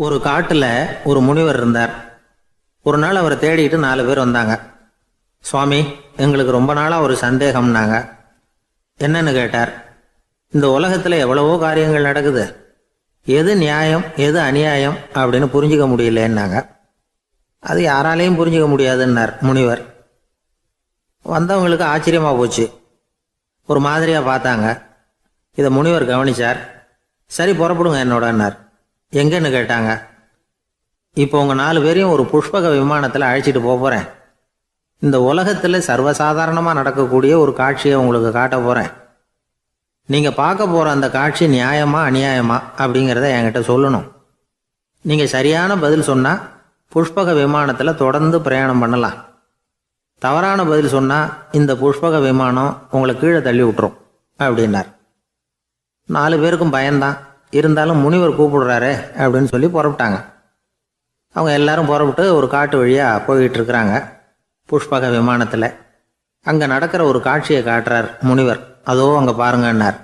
ஒரு காட்டுல ஒரு முனிவர் இருந்தார். ஒரு நாள் அவரை தேடிட்டு 4 பேர் வந்தாங்க. சுவாமி, எங்களுக்கு ரொம்ப நாளா ஒரு சந்தேகம்னாங்க. என்னன்னு கேட்டார். இந்த உலகத்துல எவ்வளவோ காரியங்கள் நடக்குது, எது நியாயம் எது அநியாயம் அப்படின்னு புரிஞ்சுக்க முடியலன்னாங்க. அது யாராலையும் புரிஞ்சுக்க முடியாதுன்னார் முனிவர். வந்தவங்களுக்கு ஆச்சரியமா போச்சு, ஒரு மாதிரியா பார்த்தாங்க. இதை முனிவர் கவனிச்சார். சரி, புறப்படுங்க என்னோடன்னார். எங்கன்னு கேட்டாங்க. இப்போ உங்க 4 பேரையும் ஒரு புஷ்பக விமானத்தில் அழைச்சிட்டு போறேன். இந்த உலகத்தில் சர்வசாதாரணமா நடக்கக்கூடிய ஒரு காட்சியை உங்களுக்கு காட்ட போறேன். நீங்க பார்க்க போற அந்த காட்சி நியாயமா அநியாயமா அப்படிங்கிறத என்கிட்ட சொல்லணும். நீங்க சரியான பதில் சொன்னா புஷ்பக விமானத்தில் தொடர்ந்து பிரயாணம் பண்ணலாம். தவறான பதில் சொன்னா இந்த புஷ்பக விமானம் உங்களை கீழே தள்ளி விட்டுரும் அப்படின்னார். 4 பேருக்கும் பயந்தான். இருந்தாலும் முனிவர் கூப்பிடுறாரு அப்படின்னு சொல்லி புறப்பட்டாங்க. அவங்க எல்லாரும் புறப்பட்டு ஒரு காட்டு வழியாக போய்கிட்டு இருக்கிறாங்க புஷ்பக விமானத்தில். அங்கே நடக்கிற ஒரு காட்சியை காட்டுறார் முனிவர். அதோ அங்கே பாருங்கன்னார்.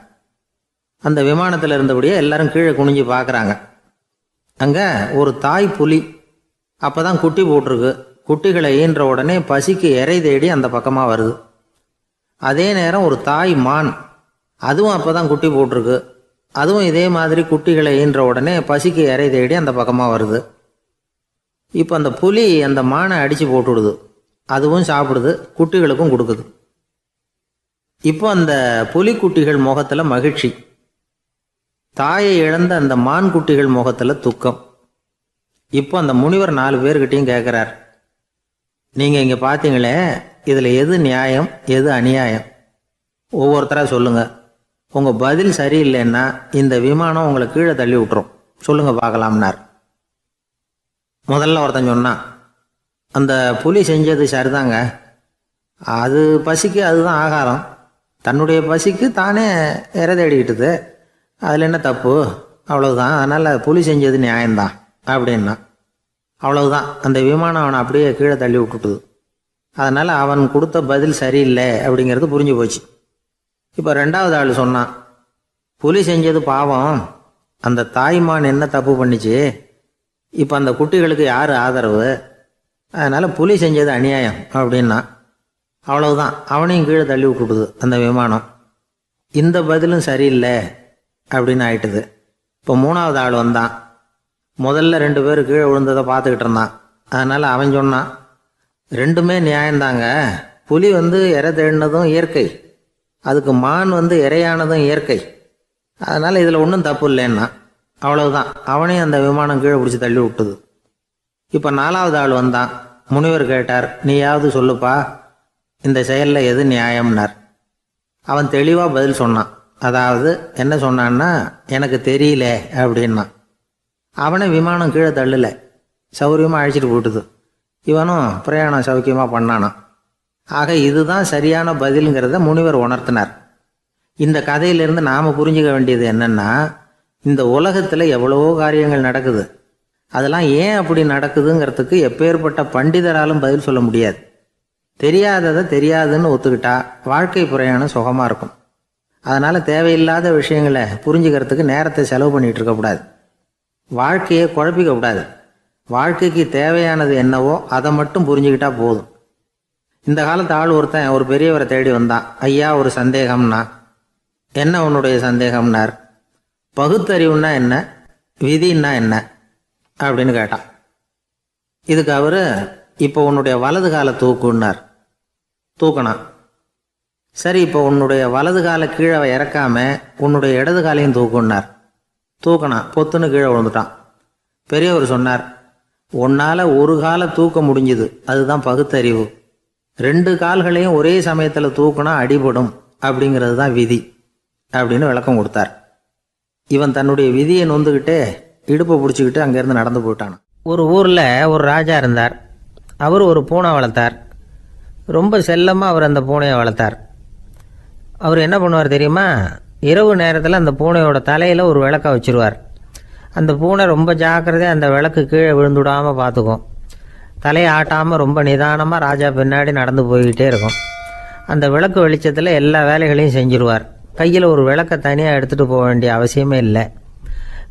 அந்த விமானத்தில் இருந்தபடியே எல்லாரும் கீழே குனிஞ்சு பார்க்குறாங்க. அங்கே ஒரு தாய் புலி அப்போ தான் குட்டி போட்டிருக்கு. குட்டிகளை ஈன்ற உடனே பசிக்கு இறை தேடி அந்த பக்கமாக வருது. அதே நேரம் ஒரு தாய் மான், அதுவும் அப்போ தான் குட்டி போட்டிருக்கு. அதுவும் இதே மாதிரி குட்டிகளை ஈன்ற உடனே பசிக்கு இறை தேடி அந்த பக்கமாக வருது. இப்போ அந்த புலி அந்த மானை அடித்து போட்டுடுது. அதுவும் சாப்பிடுது, குட்டிகளுக்கும் கொடுக்குது. இப்போ அந்த புலிக்குட்டிகள் முகத்தில் மகிழ்ச்சி, தாயை இழந்த அந்த மான் குட்டிகள் முகத்தில் துக்கம். இப்போ அந்த முனிவர் 4 பேர்கிட்டையும் கேட்குறார், நீங்கள் இங்கே பார்த்தீங்களே, இதில் எது நியாயம் எது அநியாயம்? ஒவ்வொருத்தராக சொல்லுங்கள். உங்கள் பதில் சரியில்லைன்னா இந்த விமானம் உங்களை கீழே தள்ளி விட்டுரும். சொல்லுங்கள் பார்க்கலாம்னார். முதல்ல ஒருத்தன் சொன்னான், அந்த புலி செஞ்சது சரிதாங்க. அது பசிக்கு அதுதான் ஆகாரம். தன்னுடைய பசிக்கு தானே இறை தேடிக்கிட்டுது. அதில் என்ன தப்பு? அவ்வளவுதான். அதனால் புலி செஞ்சது நியாயம்தான் அப்படின்னா. அவ்வளவுதான், அந்த விமானம் அவனை அப்படியே கீழே தள்ளி விட்டுட்டுது. அதனால் அவன் கொடுத்த பதில் சரியில்லை அப்படிங்கிறது புரிஞ்சு போச்சு. இப்போ 2வது ஆள் சொன்னான், புலி செஞ்சது பாவம். அந்த தாய்மான் என்ன தப்பு பண்ணிச்சு? இப்போ அந்த குட்டிகளுக்கு யார் ஆதரவு? அதனால் புலி செஞ்சது அநியாயம் அப்படின்னா. அவ்வளவுதான், அவனையும் கீழே தள்ளி விட்டுடுது அந்த விமானம். இந்த பதிலும் சரியில்லை அப்படின்னு ஆயிட்டுது. இப்போ 3வது ஆள் வந்தான். முதல்ல 2 பேர் கீழே விழுந்ததை பார்த்துக்கிட்டு இருந்தான். அதனால் அவன் சொன்னான், ரெண்டுமே நியாயம்தாங்க. புலி இறை தேடினதும் இயற்கை, அதுக்கு மான் இறையானதும் இயற்கை. அதனால் இதில் ஒன்றும் தப்பு இல்லைன்னா. அவ்வளவுதான், அவனையும் அந்த விமானம் கீழே பிடிச்சி தள்ளி விட்டுது. இப்போ 4வது ஆள் வந்தான். முனிவர் கேட்டார், நீயாவது சொல்லுப்பா, இந்த செயலில் எது நியாயம்னார். அவன் தெளிவாக பதில் சொன்னான். அதாவது என்ன சொன்னான்னா, எனக்கு தெரியல அப்படின்னா. அவனை விமானம் கீழே தள்ளலை, சௌரியமாக அழைச்சிட்டு போட்டுது. இவனும் பிரயாணம் சௌக்கியமாக பண்ணானான். ஆக இதுதான் சரியான பதிலுங்கிறத முனிவர் உணர்த்தினார். இந்த கதையிலிருந்து நாம் புரிஞ்சுக்க வேண்டியது என்னன்னா, இந்த உலகத்தில் எவ்வளவோ காரியங்கள் நடக்குது. அதெல்லாம் ஏன் அப்படி நடக்குதுங்கிறதுக்கு எப்பேற்பட்ட பண்டிதராலும் பதில் சொல்ல முடியாது. தெரியாததை தெரியாதுன்னு ஒத்துக்கிட்டா வாழ்க்கை பிரயாணம் சுகமாக இருக்கும். அதனால் தேவையில்லாத விஷயங்களை புரிஞ்சுக்கிறதுக்கு நேரத்தை செலவு பண்ணிகிட்டு இருக்கக்கூடாது. வாழ்க்கையை குழப்பிக்க கூடாது. வாழ்க்கைக்கு தேவையானது என்னவோ அதை மட்டும் புரிஞ்சுக்கிட்டா போதும். இந்த காலத்து ஆள் ஒருத்தன் ஒரு பெரியவரை தேடி வந்தான். ஐயா, ஒரு சந்தேகம்னா. என்ன உன்னுடைய சந்தேகம்னார். பகுத்தறிவுன்னா என்ன, விதின்னா என்ன அப்படின்னு கேட்டான். இதுக்கு அவரு, இப்போ உன்னுடைய வலது காலை தூக்குன்னார். தூக்கினான். சரி, இப்போ உன்னுடைய வலது காலை கீழே இறக்காம உன்னுடைய இடது காலையும் தூக்குன்னார். தூக்கினான். பொத்துன்னு கீழே விழுந்துட்டான். பெரியவர் சொன்னார், உன்னால் ஒரு காலை தூக்க முடிஞ்சுது, அதுதான் பகுத்தறிவு. 2 கால்களையும் ஒரே சமயத்தில் தூக்குனா அடிபடும், அப்படிங்கிறது தான் விதி அப்படின்னு விளக்கம் கொடுத்தார். இவன் தன்னுடைய விதியை நொந்துக்கிட்டே இடுப்பை பிடிச்சிக்கிட்டு அங்கேருந்து நடந்து போயிட்டான். ஒரு ஊரில் ஒரு ராஜா இருந்தார். அவர் ஒரு பூனை வளர்த்தார். ரொம்ப செல்லமாக அவர் அந்த பூனையை வளர்த்தார். அவர் என்ன பண்ணுவார் தெரியுமா? இரவு நேரத்தில் அந்த பூனையோட தலையில் ஒரு விளக்கை வச்சுருவார். அந்த பூனை ரொம்ப ஜாக்கிரதையாக அந்த விளக்கு கீழே விழுந்துடாமல் பார்த்துக்கும். தலையை ஆட்டாமல் ரொம்ப நிதானமாக ராஜா பின்னாடி நடந்து போய்கிட்டே இருக்கும். அந்த விளக்கு வெளிச்சத்தில் எல்லா வேலைகளையும் செஞ்சுருவார். கையில் ஒரு விளக்கை தனியாக எடுத்துகிட்டு போக வேண்டிய அவசியமே இல்லை.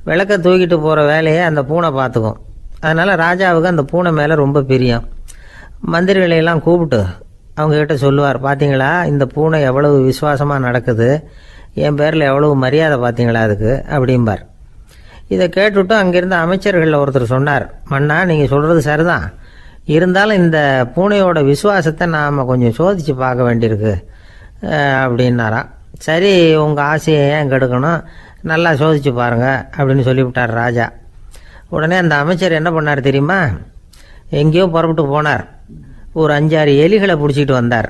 விளக்க தூக்கிட்டு போகிற வேலையை அந்த பூனை பார்த்துக்கும். அதனால் ராஜாவுக்கு அந்த பூனை மேலே ரொம்ப பிரியம். மந்திரிகளையெல்லாம் கூப்பிட்டு அவங்கக்கிட்ட சொல்லுவார், பார்த்தீங்களா இந்த பூனை எவ்வளவு விசுவாசமாக நடக்குது, என் பேரில் எவ்வளவு மரியாதை பார்த்தீங்களா அதுக்கு அப்படிம்பார். இதை கேட்டுவிட்டு அங்கிருந்த அமைச்சர்களில் ஒருத்தர் சொன்னார், மன்னா நீங்கள் சொல்கிறது சரிதான், இருந்தாலும் இந்த பூனையோட விசுவாசத்தை நாம் கொஞ்சம் சோதித்து பார்க்க வேண்டியிருக்கு அப்படின்னாராம். சரி, உங்கள் ஆசையை ஏன் கெடுக்கணும், நல்லா சோதிச்சு பாருங்க அப்படின்னு சொல்லிவிட்டார் ராஜா. உடனே அந்த அமைச்சர் என்ன பண்ணார் தெரியுமா, எங்கேயோ புறப்பட்டு போனார். ஒரு 5-6 எலிகளை பிடிச்சிட்டு வந்தார்.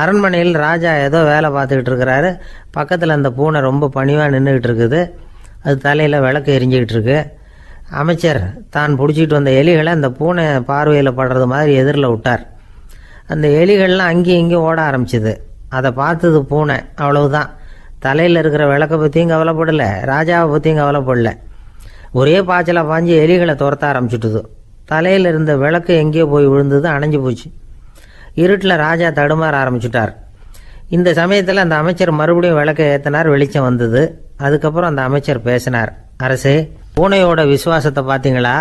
அரண்மனையில் ராஜா ஏதோ வேலை பார்த்துக்கிட்டு இருக்கிறாரு. பக்கத்தில் அந்த பூனை ரொம்ப பணிவாக நின்றுக்கிட்டு இருக்குது. அது தலையில் விளக்கு எரிஞ்சிக்கிட்டு இருக்கு. அமைச்சர் தான் பிடிச்சிட்டு வந்த எலிகளை அந்த பூனை பார்வையில் படுறது மாதிரி எதிரில் விட்டார். அந்த எலிகள்லாம் அங்கேயும் இங்கேயும் ஓட ஆரம்பிச்சிது. அதை பார்த்தது பூனை, அவ்வளவுதான். தலையில் இருக்கிற விளக்கை பற்றியும் கவலைப்படலை, ராஜாவை பற்றியும் கவலைப்படலை. ஒரே பாய்ச்சலாக பாஞ்சு எலிகளை துரத்த ஆரம்பிச்சுட்டுது. தலையில் இருந்த விளக்கு எங்கேயோ போய் விழுந்தது, அணைஞ்சு போச்சு. இருட்டில் ராஜா தடுமாற ஆரம்பிச்சுட்டார். இந்த சமயத்தில் அந்த அமைச்சர் மறுபடியும் விளக்கை ஏற்றினார். வெளிச்சம் வந்தது. அதுக்கப்புறம் அந்த அமைச்சர் பேசினார், அரசே, பூனையோட விசுவாசத்தை பார்த்தீங்களா,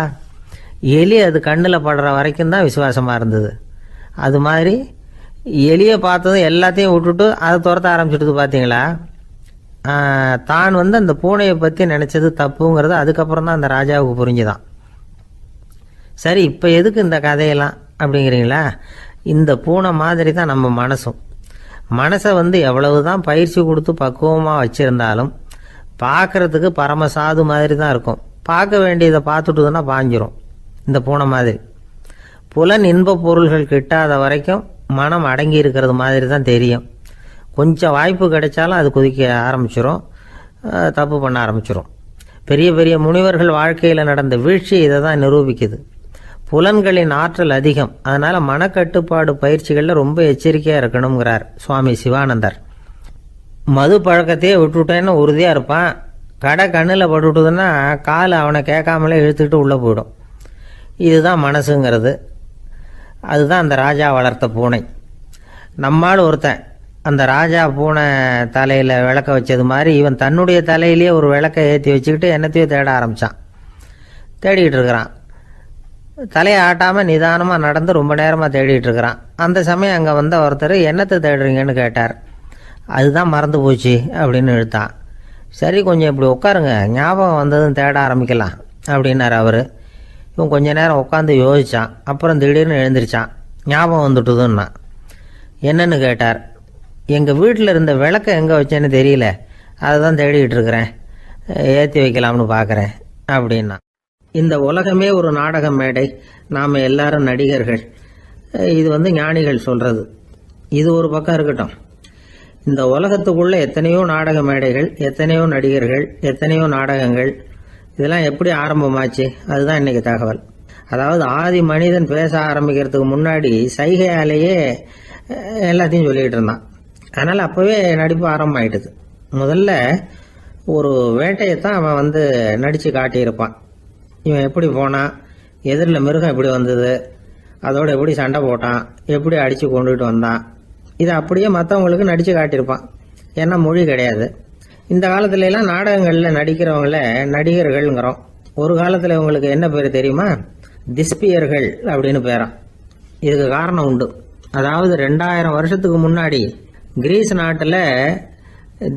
எலி அது கண்ணில் படுற வரைக்கும் தான் விசுவாசமாக இருந்தது. அது மாதிரி எலியை பார்த்ததும் எல்லாத்தையும் விட்டுட்டு அதை துரத்த ஆரம்பிச்சுட்டு பார்த்தீங்களா. தான் அந்த பூனையை பற்றி நினச்சது தப்புங்கிறது அதுக்கப்புறம் தான் அந்த ராஜாவுக்கு புரிஞ்சுதான். சரி, இப்போ எதுக்கு இந்த கதையெல்லாம் அப்படிங்கிறீங்களா, இந்த பூனை மாதிரி தான் நம்ம மனசும். மனசை எவ்வளவு தான் பயிற்சி கொடுத்து பக்குவமாக வச்சுருந்தாலும் பார்க்குறதுக்கு பரமசாது மாதிரி தான் இருக்கும். பார்க்க வேண்டியதை பார்த்துட்டுதுன்னா பாஞ்சிரும். இந்த பூனை மாதிரி புலன் இன்ப பொருள்கள் கிட்டாத வரைக்கும் மனம் அடங்கி இருக்கிறது மாதிரி தான் தெரியும். கொஞ்சம் வாய்ப்பு கிடைச்சாலும் அது குதிக்க ஆரம்பிச்சிடும், தப்பு பண்ண ஆரம்பிச்சிடும். பெரிய பெரிய முனிவர்கள் வாழ்க்கையில் நடந்த வீழ்ச்சி இதை தான் நிரூபிக்குது. புலன்களின் ஆற்றல் அதிகம், அதனால் மனக்கட்டுப்பாடு பயிற்சிகளில் ரொம்ப எச்சரிக்கையாக இருக்கணுங்கிறார் சுவாமி சிவானந்தர். மது பழக்கத்தையே விட்டுவிட்டேன்னு உறுதியாக இருப்பான். கடை கண்ணில் பட்டுவிட்டதுன்னா கால் அவனை கேட்காமலே இழுத்துக்கிட்டு உள்ளே போயிடும். இதுதான் மனசுங்கிறது. அதுதான் அந்த ராஜா வளர்த்த பூனை. நம்மால் ஒருத்தன் அந்த ராஜா பூனை தலையில் விளக்க வச்சது மாதிரி இவன் தன்னுடைய தலையிலேயே ஒரு விளக்கை ஏற்றி வச்சுக்கிட்டு என்னத்தையோ தேட ஆரம்பித்தான். தேடிக்கிட்டு இருக்கிறான். தலையை ஆட்டாமல் நிதானமாக நடந்து ரொம்ப நேரமாக தேடிட்டு இருக்கிறான். அந்த சமயம் அங்கே வந்த ஒருத்தர், என்னத்தை தேடுறீங்கன்னு கேட்டார். அதுதான் மறந்து போச்சு அப்படின்னு இழுத்தான். சரி, கொஞ்சம் இப்படி உட்காருங்க, ஞாபகம் வந்ததும் தேட ஆரம்பிக்கலாம் அப்படின்னார் அவர். இவன் கொஞ்ச நேரம் உட்காந்து யோசித்தான். அப்புறம் திடீர்னு எழுந்திரிச்சான். ஞாபகம் வந்துட்டுதுன்னா. என்னன்னு கேட்டார். எங்கள் வீட்டில் இருந்த விளக்கை எங்கே வச்சேன்னு தெரியல, அதை தான் தேடிக்கிட்டு இருக்கிறேன், ஏற்றி வைக்கலாம்னு பார்க்குறேன் அப்படின்னா. இந்த உலகமே ஒரு நாடக மேடை, நாம் எல்லாரும் நடிகர்கள். இது ஞானிகள் சொல்கிறது. இது ஒரு பக்கம் இருக்கட்டும். இந்த உலகத்துக்குள்ளே எத்தனையோ நாடக மேடைகள், எத்தனையோ நடிகர்கள், எத்தனையோ நாடகங்கள், இதெல்லாம் எப்படி ஆரம்பமாச்சு, அதுதான் இன்றைக்கி தகவல். அதாவது ஆதி மனிதன் பேச ஆரம்பிக்கிறதுக்கு முன்னாடி சைகையாலேயே எல்லாத்தையும் சொல்லிக்கிட்டு இருந்தான். அதனால் அப்போவே நடிப்பு ஆரம்பமாயிட்டுது. முதல்ல ஒரு வேட்டையைத்தான் அவன் நடித்து காட்டியிருப்பான். இவன் எப்படி போனான், எதிரில் மிருகம் எப்படி வந்தது, அதோடு எப்படி சண்டை போட்டான், எப்படி அடித்து கொண்டுகிட்டு வந்தான், இதை அப்படியே மற்றவங்களுக்கு நடித்து காட்டியிருப்பான். ஏன்னா மொழி கிடையாது. இந்த காலத்துலலாம் நாடகங்களில் நடிக்கிறவங்கள நடிகர்கள்ங்கிறோம். ஒரு காலத்தில் இவங்களுக்கு என்ன பேர் தெரியுமா, திஸ்பியர்கள் அப்படின்னு பேரான். இதுக்கு காரணம் உண்டு. அதாவது 2000 வருஷத்துக்கு முன்னாடி கிரீஸ் நாட்டில்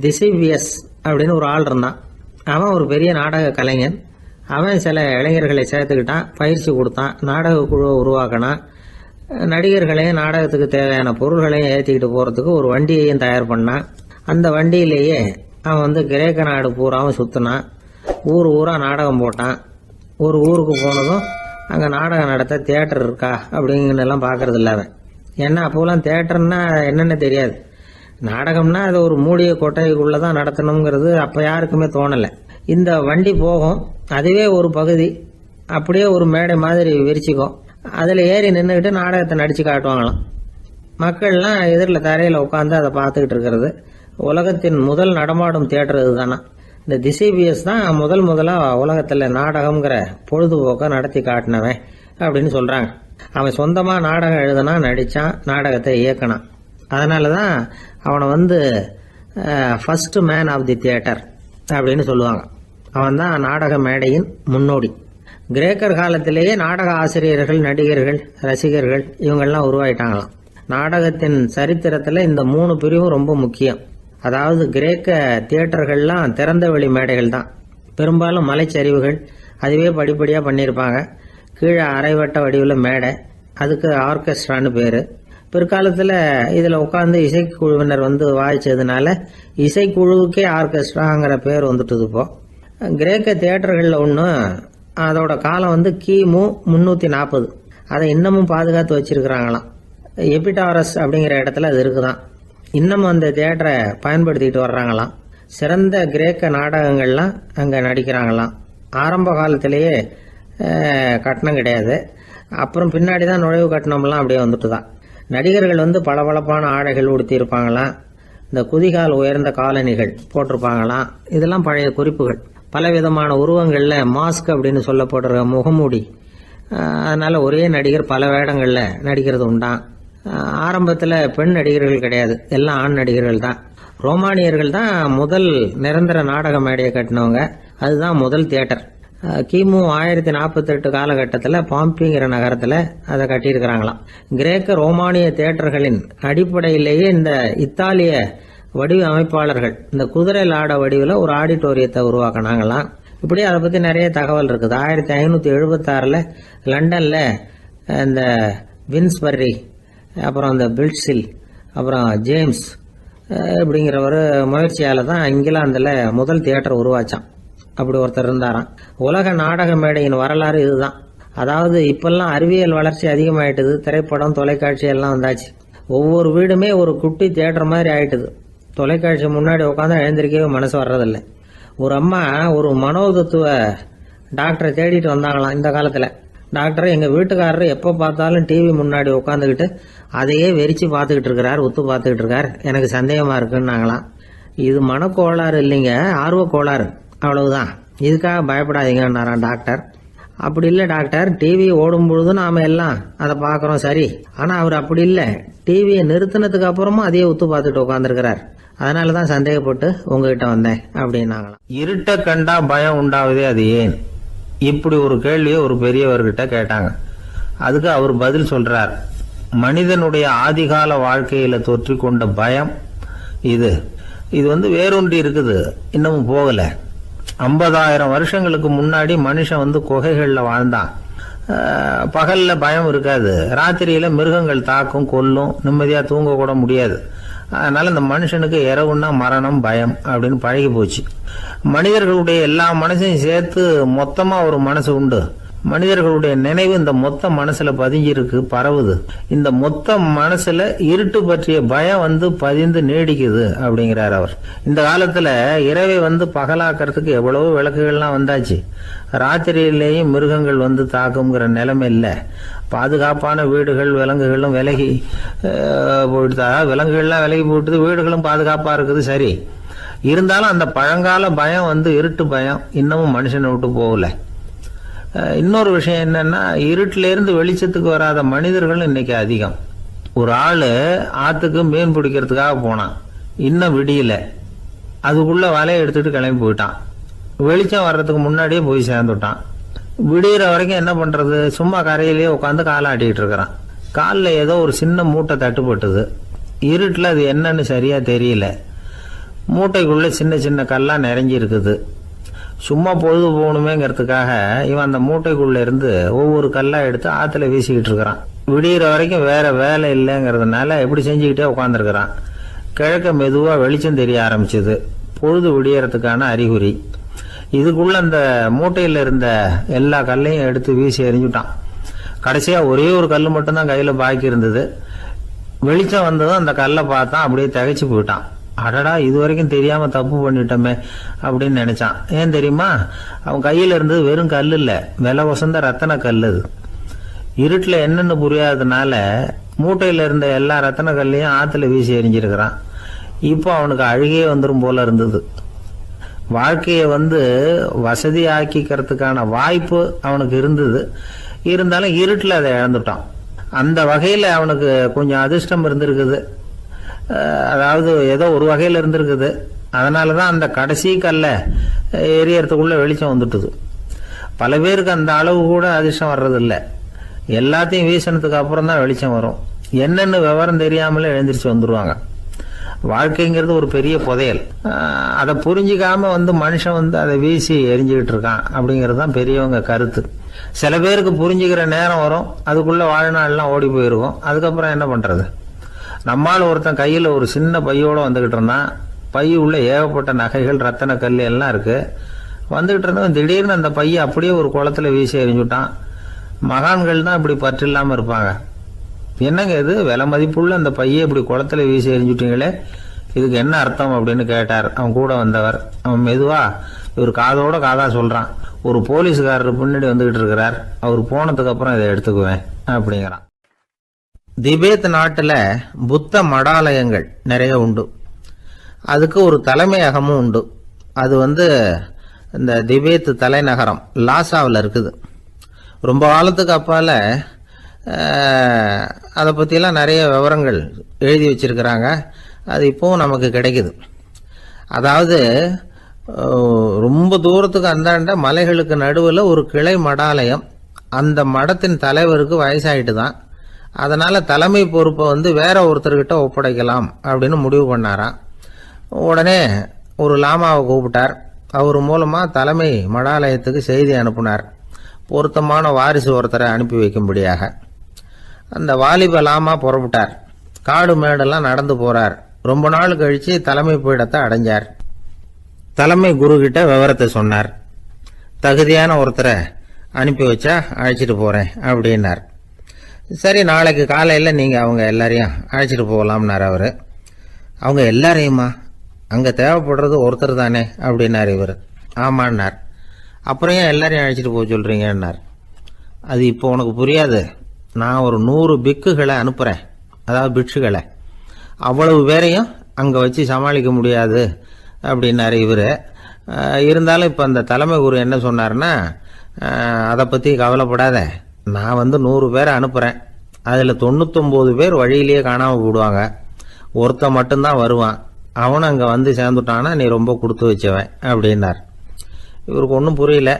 திசிபியஸ் அப்படின்னு ஒரு ஆள் இருந்தான். அவன் ஒரு பெரிய நாடக கலைஞன். அவன் சில இளைஞர்களை சேர்த்துக்கிட்டான், பயிற்சி கொடுத்தான், நாடக குழுவை உருவாக்கினான். நடிகர்களையும் நாடகத்துக்கு தேவையான பொருள்களையும் ஏற்றிக்கிட்டு போகிறதுக்கு ஒரு வண்டியையும் தயார் பண்ணான். அந்த வண்டியிலேயே அவன் கிரேக்க நாடு பூராவும் சுற்றினான். ஊர் ஊராக நாடகம் போட்டான். ஒரு ஊருக்கு போனதும் அங்கே நாடகம் நடத்த தியேட்டர் இருக்கா அப்படிங்கலாம் பார்க்கறது இல்லை அவன். ஏன்னா அப்போலாம் தியேட்டர்னா என்னென்ன தெரியாது. நாடகம்னா அது ஒரு மூடிய கொட்டைக்குள்ளே தான் நடத்தணுங்கிறது அப்போ யாருக்குமே தோணலை. இந்த வண்டி போகும், அதுவே ஒரு பகுதி, அப்படியே ஒரு மேடை மாதிரி விரிச்சிக்கும். அதில் ஏறி நின்றுக்கிட்டு நாடகத்தை நடித்து காட்டுவாங்களாம். மக்கள்லாம் எதிரில் தரையில் உட்காந்து அதை பார்த்துக்கிட்டு இருக்கிறது. உலகத்தின் முதல் நடமாடும் தியேட்டர் இதுதானா. இந்த திசிபியஸ் தான் முதலாக உலகத்தில் நாடகம்ங்கிற பொழுதுபோக்கை நடத்தி காட்டினவன் அப்படின்னு சொல்கிறாங்க. அவன் சொந்தமாக நாடகம் எழுதுனா, நடித்தான், நாடகத்தை இயக்கினான். அதனால தான் அவனை first man of the theatre அப்படின்னு சொல்லுவாங்க. அவன் தான் நாடக மேடையின் முன்னோடி. கிரேக்கர் காலத்திலேயே நாடக ஆசிரியர்கள், நடிகர்கள், ரசிகர்கள் இவங்கெல்லாம் உருவாயிட்டாங்களாம். நாடகத்தின் சரித்திரத்தில் இந்த 3 பிரிவும் ரொம்ப முக்கியம். அதாவது கிரேக்க தியேட்டர்கள்லாம் திறந்த வெளி மேடைகள் தான். பெரும்பாலும் மலைச்சரிவுகள், அதுவே படிப்படியாக பண்ணியிருப்பாங்க. கீழே அரைவட்ட வடிவில் மேடை, அதுக்கு ஆர்கெஸ்ட்ரான்னு பேர். பிற்காலத்தில் இதில் உட்காந்து இசைக்குழுவினர் வாய்ச்சதுனால இசைக்குழுவுக்கே ஆர்கெஸ்ட்ராங்கிற பேர் வந்துட்டுது. இப்போ கிரேக்க தியேட்டர்களில் ஒன்று, அதோட காலம் கிமு 340. அதை இன்னமும் பாதுகாத்து வச்சிருக்கிறாங்களாம். எபிடாரஸ் அப்படிங்கிற இடத்துல அது இருக்குதான். இன்னமும் அந்த தியேட்டரை பயன்படுத்திட்டு வர்றாங்களாம். சிறந்த கிரேக்க நாடகங்கள்லாம் அங்கே நடிக்கிறாங்களாம். ஆரம்ப காலத்திலேயே கட்டணம் கிடையாது. அப்புறம் பின்னாடி தான் நுழைவு கட்டணம்லாம் அப்படியே வந்துட்டு தான். நடிகர்கள் பளபளப்பான ஆடைகள் உடுத்தியிருப்பாங்களாம். இந்த குதிகால் உயர்ந்த காலணிகள் போட்டிருப்பாங்களாம். இதெல்லாம் பழைய குறிப்புகள். பலவிதமான உருவங்களில் மாஸ்க் அப்படின்னு சொல்லப்படுற முகமூடி. அதனால ஒரே நடிகர் பல வேடங்களில் நடிக்கிறது உண்டான். ஆரம்பத்தில் பெண் நடிகர்கள் கிடையாது, எல்லாம் ஆண் நடிகர்கள் தான். ரோமானியர்கள் தான் முதல் நிரந்தர நாடக மேடையை கட்டினவங்க. அதுதான் முதல் தியேட்டர். கிமு 1048 காலகட்டத்தில் பாம்பிங்கிற நகரத்தில் அதை கட்டியிருக்கிறாங்களாம். கிரேக்க ரோமானிய தியேட்டர்களின் அடிப்படையிலேயே இந்த இத்தாலிய வடிவ அமைப்பாளர்கள் இந்த குதிரை லாட வடிவில் ஒரு ஆடிட்டோரியத்தை உருவாக்கினாங்களாம். இப்படி அதை பற்றி நிறைய தகவல் இருக்குது. 1576 லண்டனில் இந்த வின்ஸ்பர்ரி, அப்புறம் இந்த பில்ட்ஸில், அப்புறம் ஜேம்ஸ் இப்படிங்கிற ஒரு முயற்சியால் தான் இங்கிலாந்தில் முதல் தியேட்டர் உருவாச்சான். அப்படி ஒருத்தர் இருந்தாராம். உலக நாடக மேடையின் வரலாறு இதுதான். அதாவது இப்பெல்லாம் அறிவியல் வளர்ச்சி அதிகமாயிட்டுது. திரைப்படம், தொலைக்காட்சி எல்லாம் வந்தாச்சு. ஒவ்வொரு வீடுமே ஒரு குட்டி தியேட்டர் மாதிரி ஆயிட்டுது. தொலைக்காட்சி முன்னாடி உட்காந்து எழுந்திருக்கவே மனசு வர்றதில்லை. ஒரு அம்மா ஒரு மனோதத்துவ டாக்டரை தேடிட்டு வந்தாங்களாம் இந்த காலத்தில். டாக்டர், எங்கள் வீட்டுக்காரர் எப்போ பார்த்தாலும் டிவி முன்னாடி உட்காந்துக்கிட்டு அதையே வெறிச்சு பார்த்துக்கிட்டு இருக்கிறார், உத்து பார்த்துக்கிட்டு இருக்கார், எனக்கு சந்தேகமாக இருக்குன்னாங்களாம். இது மனக்கோளாறு இல்லைங்க, ஆர்வக்கோளாறு, அவ்வளவுதான், இதுக்காக பயப்படாதீங்கன்னாராம் டாக்டர். அப்படி இல்லை டாக்டர், டிவி ஓடும் பொழுது நாம எல்லாம் அதை பார்க்குறோம் சரி, ஆனால் அவர் அப்படி இல்லை, டிவியை நிறுத்தினதுக்கு அப்புறமும் அதையே உத்து பார்த்துட்டு உட்காந்துருக்கிறார், அதனால தான் சந்தேகப்பட்டு உங்ககிட்ட வந்தேன் அப்படின்னாங்களாம். இருட்ட கண்டா பயம் உண்டாவதே அது ஏன்? இப்படி ஒரு கேள்வியை ஒரு பெரியவர்கிட்ட கேட்டாங்க. அதுக்கு அவர் பதில் சொல்றார். மனிதனுடைய ஆதிகால வாழ்க்கையில தொற்றி கொண்ட பயம் இது வேரூன்றி இருக்குது, இன்னமும் போகல. 50,000 வருஷங்களுக்கு முன்னாடி மனுஷன் குகைகள்ல வாழ்ந்தான். பகல்ல பயம் இருக்காது, ராத்திரியில மிருகங்கள் தாக்கும், கொல்லும், நிம்மதியா தூங்க கூட முடியாது. அதனால இந்த மனுஷனுக்கு இரவுன்னா மரணம், பயம் அப்படின்னு பழகி போச்சு. மனிதர்களுடைய எல்லா மனசையும் சேர்த்து மொத்தமா ஒரு மனசு உண்டு. மனிதர்களுடைய நினைவு இந்த மொத்த மனசுல பதிஞ்சிருக்கு, பரவுது. இந்த மொத்த மனசுல இருட்டு பற்றிய பயம் பதிந்து நீடிக்குது அப்படிங்கிறார் அவர். இந்த காலத்துல இரவை பகலாக்கிறதுக்கு எவ்வளவோ விளக்குகள்லாம் வந்தாச்சு. ராத்திரியிலேயும் மிருகங்கள் தாக்குங்கிற நிலைமை இல்லை. பாதுகாப்பான வீடுகள், விலங்குகளும் விலகி போயிட்டு, விலங்குகள்லாம் விலகி போயிட்டு, வீடுகளும் பாதுகாப்பா இருக்குது சரி. இருந்தாலும் அந்த பழங்கால பயம் இருட்டு பயம் இன்னமும் மனுஷனை விட்டு போகல. இன்னொரு விஷயம் என்னன்னா, இருட்டுல இருந்து வெளிச்சத்துக்கு வராத மனிதர்கள் இன்னைக்கு அதிகம். ஒரு ஆளு ஆத்துக்கு மீன் பிடிக்கிறதுக்காக போனான், இன்னும் விடியல, அதுக்குள்ள வலையை எடுத்துட்டு கிளம்பி போயிட்டான். வெளிச்சம் வர்றதுக்கு முன்னாடியே போய் சேர்ந்துட்டான். விடிகிற வரைக்கும் என்ன பண்றது, சும்மா கரையிலேயே உட்காந்து காலாட்டிட்டு இருக்கிறான். காலில் ஏதோ ஒரு சின்ன மூட்டை தட்டுப்பட்டது. இருட்டில் அது என்னன்னு சரியா தெரியல. மூட்டைக்குள்ள சின்ன சின்ன கல்லா நிறைஞ்சி இருக்குது. சும்மா பொழுது போகணுமேங்கிறதுக்காக இவன் அந்த மூட்டைக்குள்ள இருந்து ஒவ்வொரு கல்லா எடுத்து ஆத்துல வீசிக்கிட்டு இருக்கிறான். விடிகிற வரைக்கும் வேற வேலை இல்லைங்கிறதுனால இப்படி செஞ்சுக்கிட்டே உட்காந்துருக்கிறான். கிழக்க மெதுவா வெளிச்சம் தெரிய ஆரம்பிச்சது, பொழுது விடியறதுக்கான அறிகுறி. இதுக்குள்ள அந்த மூட்டையில இருந்த எல்லா கல்லையும் எடுத்து வீசி எறிஞ்சுட்டான். கடைசியா ஒரே ஒரு கல் மட்டும்தான் கையில பாக்கி இருந்தது. வெளிச்சம் வந்ததும் அந்த கல்லை பார்த்தான், அப்படியே திகைச்சு போயிட்டான். அடடா, இது வரைக்கும் தெரியாம தப்பு பண்ணிட்டோமே அப்படின்னு நினைச்சான். ஏன் தெரியுமா, அவன் கையில இருந்தது வெறும் கல் இல்ல, விலை வசந்த ரத்தன கல். அது இருட்டுல என்னன்னு புரியாததுனால மூட்டையில இருந்த எல்லா ரத்தன கல்லையும் ஆத்துல வீசி எறிஞ்சிருக்கிறான். இப்போ அவனுக்கு அழுகையே வந்துடும் போல இருந்தது. வாழ்க்கையை வசதி ஆக்கிக்கிறதுக்கான வாய்ப்பு அவனுக்கு இருந்தது, இருந்தாலும் இருட்டுல அதை இழந்துட்டான். அந்த வகையில அவனுக்கு கொஞ்சம் அதிர்ஷ்டம் இருந்திருக்குது. அதாவது ஏதோ ஒரு வகையில் இருந்திருக்குது. அதனால தான் அந்த கடைசி கல்ல எரியறதுக்குள்ள வெளிச்சம் வந்துட்டுது. பல பேருக்கு அந்த அளவு கூட அதிர்ஷ்டம் வர்றதில்லை. எல்லாத்தையும் வீசினதுக்கு அப்புறம் தான் வெளிச்சம் வரும். என்னென்னு விவரம் தெரியாமலே எழுந்திரிச்சு வந்துடுவாங்க. வாழ்க்கைங்கிறது ஒரு பெரிய புதையல். அதை புரிஞ்சிக்காம மனுஷன் அதை வீசி எரிஞ்சுக்கிட்டு இருக்கான் அப்படிங்கிறது தான் பெரியவங்க கருத்து. சில பேருக்கு புரிஞ்சுக்கிற நேரம் வரும், அதுக்குள்ள வாழ்நாள்லாம் ஓடி போயிருக்கும். அதுக்கப்புறம் என்ன பண்றது? நம்மால் ஒருத்தன் கையில் ஒரு சின்ன பையோட வந்துகிட்டு இருந்தான். பை உள்ள ஏகப்பட்ட நகைகள், ரத்தன கல் எல்லாம் இருக்கு. வந்துகிட்டு இருந்தவன் திடீர்னு அந்த பையை அப்படியே ஒரு குளத்துல வீசி எறிஞ்சுட்டான். மகான்கள் தான் இப்படி பற்று இல்லாம இருப்பாங்க. என்னங்க இது, விலை மதிப்புள்ள அந்த பையை இப்படி குளத்துல வீசி எறிஞ்சுட்டீங்களே, இதுக்கு என்ன அர்த்தம் அப்படின்னு கேட்டார் அவன் கூட வந்தவர். அவன் மெதுவா இவர் காதோட காதா சொல்றான், ஒரு போலீஸ்காரர் பின்னாடி வந்துகிட்டு இருக்கிறார், அவர் போனதுக்கு அப்புறம் இதை எடுத்துக்குவேன் அப்படிங்கிறான். திபேத் நாட்டுல புத்த மடாலயங்கள் நிறைய உண்டு. அதுக்கு ஒரு தலைமையகமும் உண்டு. அது இந்த திபேத் தலைநகரம் லாசாவில் இருக்குது. ரொம்ப காலத்துக்கு அப்பால அதை பற்றியெல்லாம் நிறைய விவரங்கள் எழுதி வச்சிருக்கிறாங்க. அது இப்போவும் நமக்கு கிடைக்குது. அதாவது ரொம்ப தூரத்துக்கு அந்தாண்ட மலைகளுக்கு நடுவில் ஒரு கிளை மடாலயம். அந்த மடத்தின் தலைவருக்கு வயசாயிட்டு தான். அதனால தலைமை பொறுப்பை வேற ஒருத்தர்கிட்ட ஒப்படைக்கலாம் அப்படின்னு முடிவு பண்ணாராம். உடனே ஒரு லாமாவை கூப்பிட்டார். அவர் மூலமா தலைமை மடாலயத்துக்கு செய்தி அனுப்புனார், பொருத்தமான வாரிசு ஒருத்தரை அனுப்பி வைக்கும்படியாக. அந்த வாலிப லாமா புறப்பட்டார். காடு மேடெல்லாம் நடந்து போறார். ரொம்ப நாள் கழிச்சு தலைமை பீடத்தை அடைஞ்சார். தலைமை குரு கிட்ட விவரத்தை சொன்னார். தகுதியான ஒருத்தரை அனுப்பி வச்சா அழைச்சிட்டு போறேன் அப்படின்னார். சரி, நாளைக்கு காலையில் நீங்கள் அவங்க எல்லாரையும் அழைச்சிட்டு போகலாம்னார் அவர். அவங்க எல்லாரையுமா? அங்கே தேவைப்படுறது ஒருத்தர் தானே அப்படின்னார் இவர். ஆமான்னார். அப்புறம் ஏன் எல்லாரையும் அழைச்சிட்டு போக சொல்கிறீங்கன்னார். அது இப்போ உனக்கு புரியாது. நான் ஒரு 100 பிக்குகளை அனுப்புகிறேன், அதாவது பிட்சுகளை. அவ்வளவு பேரையும் அங்கே வச்சு சமாளிக்க முடியாது அப்படின்னாரு இவர். இருந்தாலும் இப்போ அந்த தலைமை குரு என்ன சொன்னார்னா, அதை பற்றி கவலைப்படாத, நான் 100 பேரை அனுப்புகிறேன். அதில் 99 பேர் வழியிலேயே காணாமல் போடுவாங்க, ஒருத்தன் மட்டும்தான் வருவான். அவனும் அங்கே சேர்ந்துட்டானா நீ ரொம்ப கொடுத்து வச்சவன் அப்படின்னார். இவருக்கு ஒன்றும் புரியல.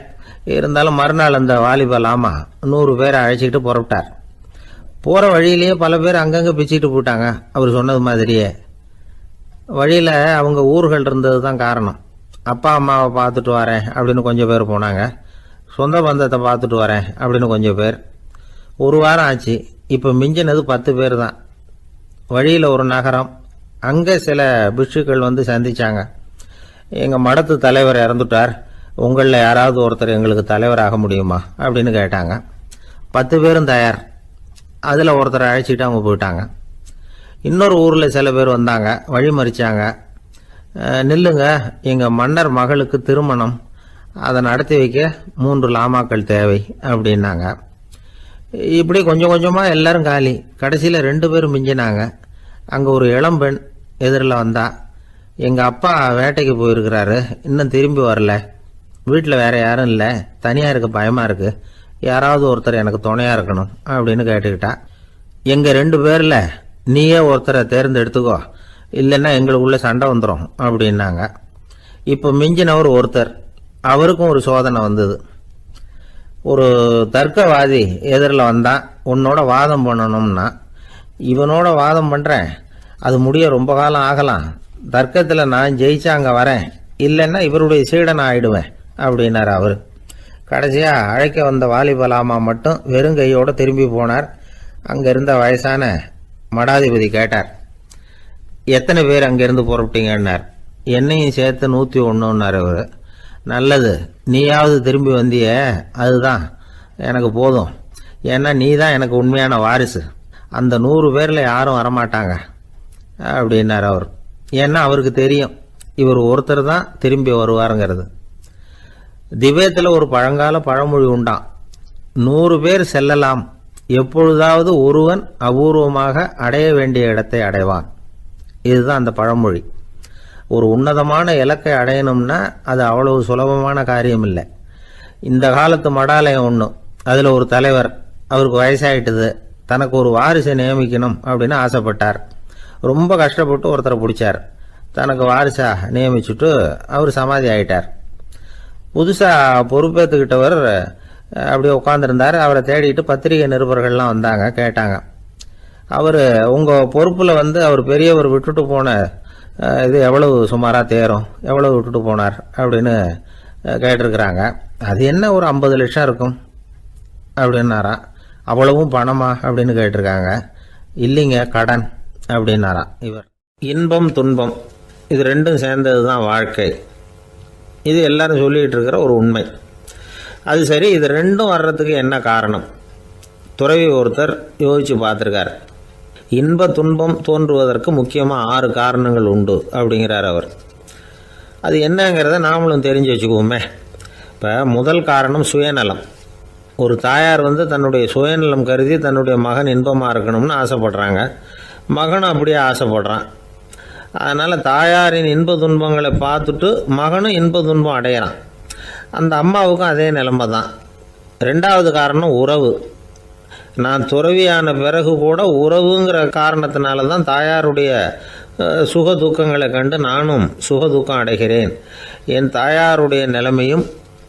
இருந்தாலும் மறுநாள் அந்த வாலிப லாமா 100 பேரை அழைச்சிக்கிட்டு புறப்பட்டார். போகிற வழியிலேயே பல பேர் அங்கங்கே பிச்சுக்கிட்டு போயிட்டாங்க. அவர் சொன்னது மாதிரியே. வழியில் அவங்க ஊர்கள் இருந்தது தான் காரணம். அப்பா அம்மாவை பார்த்துட்டு வரேன் அப்படின்னு கொஞ்சம் பேர் போனாங்க. சொந்த பந்தத்தை பார்த்துட்டு வரேன் அப்படின்னு கொஞ்சம் பேர். ஒரு வாரம் ஆச்சு. இப்போ மிஞ்சினது 10 பேர் தான். வழியில் ஒரு நகரம். அங்கே சில பிட்சுக்கள் சந்திச்சாங்க. எங்கள் மடத்து தலைவர் இறந்துட்டார், உங்களில் யாராவது ஒருத்தர் எங்களுக்கு தலைவராக முடியுமா அப்படின்னு கேட்டாங்க. 10 பேரும் தயார். அதில் ஒருத்தரை அழைச்சிட்டு அவங்க போயிட்டாங்க. இன்னொரு ஊரில் சில பேர் வந்தாங்க, வழி மறிச்சாங்க. நில்லுங்க, எங்கள் மன்னர் மகளுக்கு திருமணம், அதை நடத்தி வைக்க 3 லாமாக்கள் தேவை அப்படின்னாங்க. இப்படி கொஞ்சம் கொஞ்சமாக எல்லாரும் காலி. கடைசியில் 2 பேரும் மிஞ்சினாங்க. அங்கே ஒரு இளம்பெண் எதிரில் வந்தா. எங்கள் அப்பா வேட்டைக்கு போயிருக்கிறாரு, இன்னும் திரும்பி வரல. வீட்டில் வேற யாரும் இல்லை, தனியாக இருக்க பயமாக இருக்கு, யாராவது ஒருத்தர் எனக்கு துணையாக இருக்கணும் அப்படின்னு கேட்டுக்கிட்டா. எங்கள் 2 பேரில் நீயே ஒருத்தரை தேர்ந்தெடுத்துக்கோ, இல்லைன்னா எங்களுக்குள்ள சண்டை வந்துடும் அப்படின்னாங்க. இப்போ மிஞ்சினவர் ஒருத்தர். அவருக்கும் ஒரு சோதனை வந்தது. ஒரு தர்க்கவாதி எதிரில் வந்தான். உன்னோட வாதம் பண்ணணும்னா. இவனோட வாதம் பண்ணுறேன், அது முடிய ரொம்ப காலம் ஆகலாம். தர்க்கத்தில் நான் ஜெயிச்சா அங்கே வரேன், இல்லைன்னா இவருடைய சீடனை ஆயிடுவேன் அப்படின்னார் அவர். கடைசியாக அழைக்க வந்த வாலிபலாமா மட்டும் வெறுங்கையோடு திரும்பி போனார். அங்கே இருந்த வயசான மடாதிபதி கேட்டார், எத்தனை பேர் அங்கேருந்து புறப்பட்டீங்கன்னார். என்னையும் சேர்த்து 101ன்னார் அவர். நல்லது, நீயாவது திரும்பி வந்திய, அதுதான் எனக்கு போதும். ஏன்னா நீ தான் எனக்கு உண்மையான வாரிசு. அந்த 100 பேரில் யாரும் வரமாட்டாங்க அப்படின்னார் அவர். ஏன்னா அவருக்கு தெரியும் இவர் ஒருத்தர் தான் திரும்பி வருவாருங்கிறது. திபேத்தில் ஒரு பழங்கால பழமொழி உண்டாம், 100 பேர் செல்லலாம், எப்பொழுதாவது ஒருவன் அபூர்வமாக அடைய வேண்டிய இடத்தை அடைவான். இதுதான் அந்த பழமொழி. ஒரு உன்னதமான இலக்கை அடையணும்னா அது அவ்வளவு சுலபமான காரியம் இல்லை. இந்த காலத்து மடாலயம் ஒன்று, அதில் ஒரு தலைவர், அவருக்கு வயசாயிட்டுது, தனக்கு ஒரு வாரிசை நியமிக்கணும் அப்படின்னு ஆசைப்பட்டார். ரொம்ப கஷ்டப்பட்டு ஒருத்தரை பிடிச்சார். தனக்கு வாரிசா நியமிச்சுட்டு அவர் சமாதி ஆயிட்டார். புதுசாக பொறுப்பேற்றுக்கிட்டவர் அப்படியே உட்காந்துருந்தார். அவரை தேடிட்டு பத்திரிகை நிருபர்கள்லாம் வந்தாங்க, கேட்டாங்க. அவர் உங்கள் பொறுப்பில் அவர் பெரியவர் விட்டுட்டு போன இது எவ்வளவு சுமாராக தேரும், எவ்வளவு விட்டுட்டு போனார் அப்படின்னு கேட்டிருக்கிறாங்க. அது என்ன ஒரு 50 லட்சம் இருக்கும் அப்படின்னாராம். அவ்வளவும் பணமா அப்படின்னு கேட்டிருக்காங்க. இல்லைங்க, கடன் அப்படின்னாராம் இவர். இன்பம் துன்பம் இது ரெண்டும் சேர்ந்தது தான் வாழ்க்கை. இது எல்லாரும் சொல்லிகிட்டு இருக்கிற ஒரு உண்மை. அது சரி, இது ரெண்டும் வர்றதுக்கு என்ன காரணம்? துறவி ஒருத்தர் யோசித்து பார்த்துருக்கார். இன்ப துன்பம் தோன்றுவதற்கு முக்கியமாக 6 காரணங்கள் உண்டு அப்படிங்கிறார் அவர். அது என்னங்கிறத நாமளும் தெரிஞ்சு வச்சுக்குவோமே. இப்போ முதல் காரணம் சுயநலம். ஒரு தாயார் தன்னுடைய சுயநலம் கருதி தன்னுடைய மகன் இன்பமாக இருக்கணும்னு ஆசைப்படுறாங்க. மகனும் அப்படியே ஆசைப்படுறான். அதனால் தாயாரின் இன்ப துன்பங்களை பார்த்துட்டு மகனும் இன்ப துன்பம் அடையிறான். அந்த அம்மாவுக்கும் அதே நிலைமை தான். ரெண்டாவது காரணம் உறவு. நான் துறவியான பிறகு கூட உறவுங்கிற காரணத்தினால தான் தாயாருடைய சுக துக்கங்களை கண்டு நானும் சுக துக்கம் அடைகிறேன். என் தாயாருடைய நிலைமையும்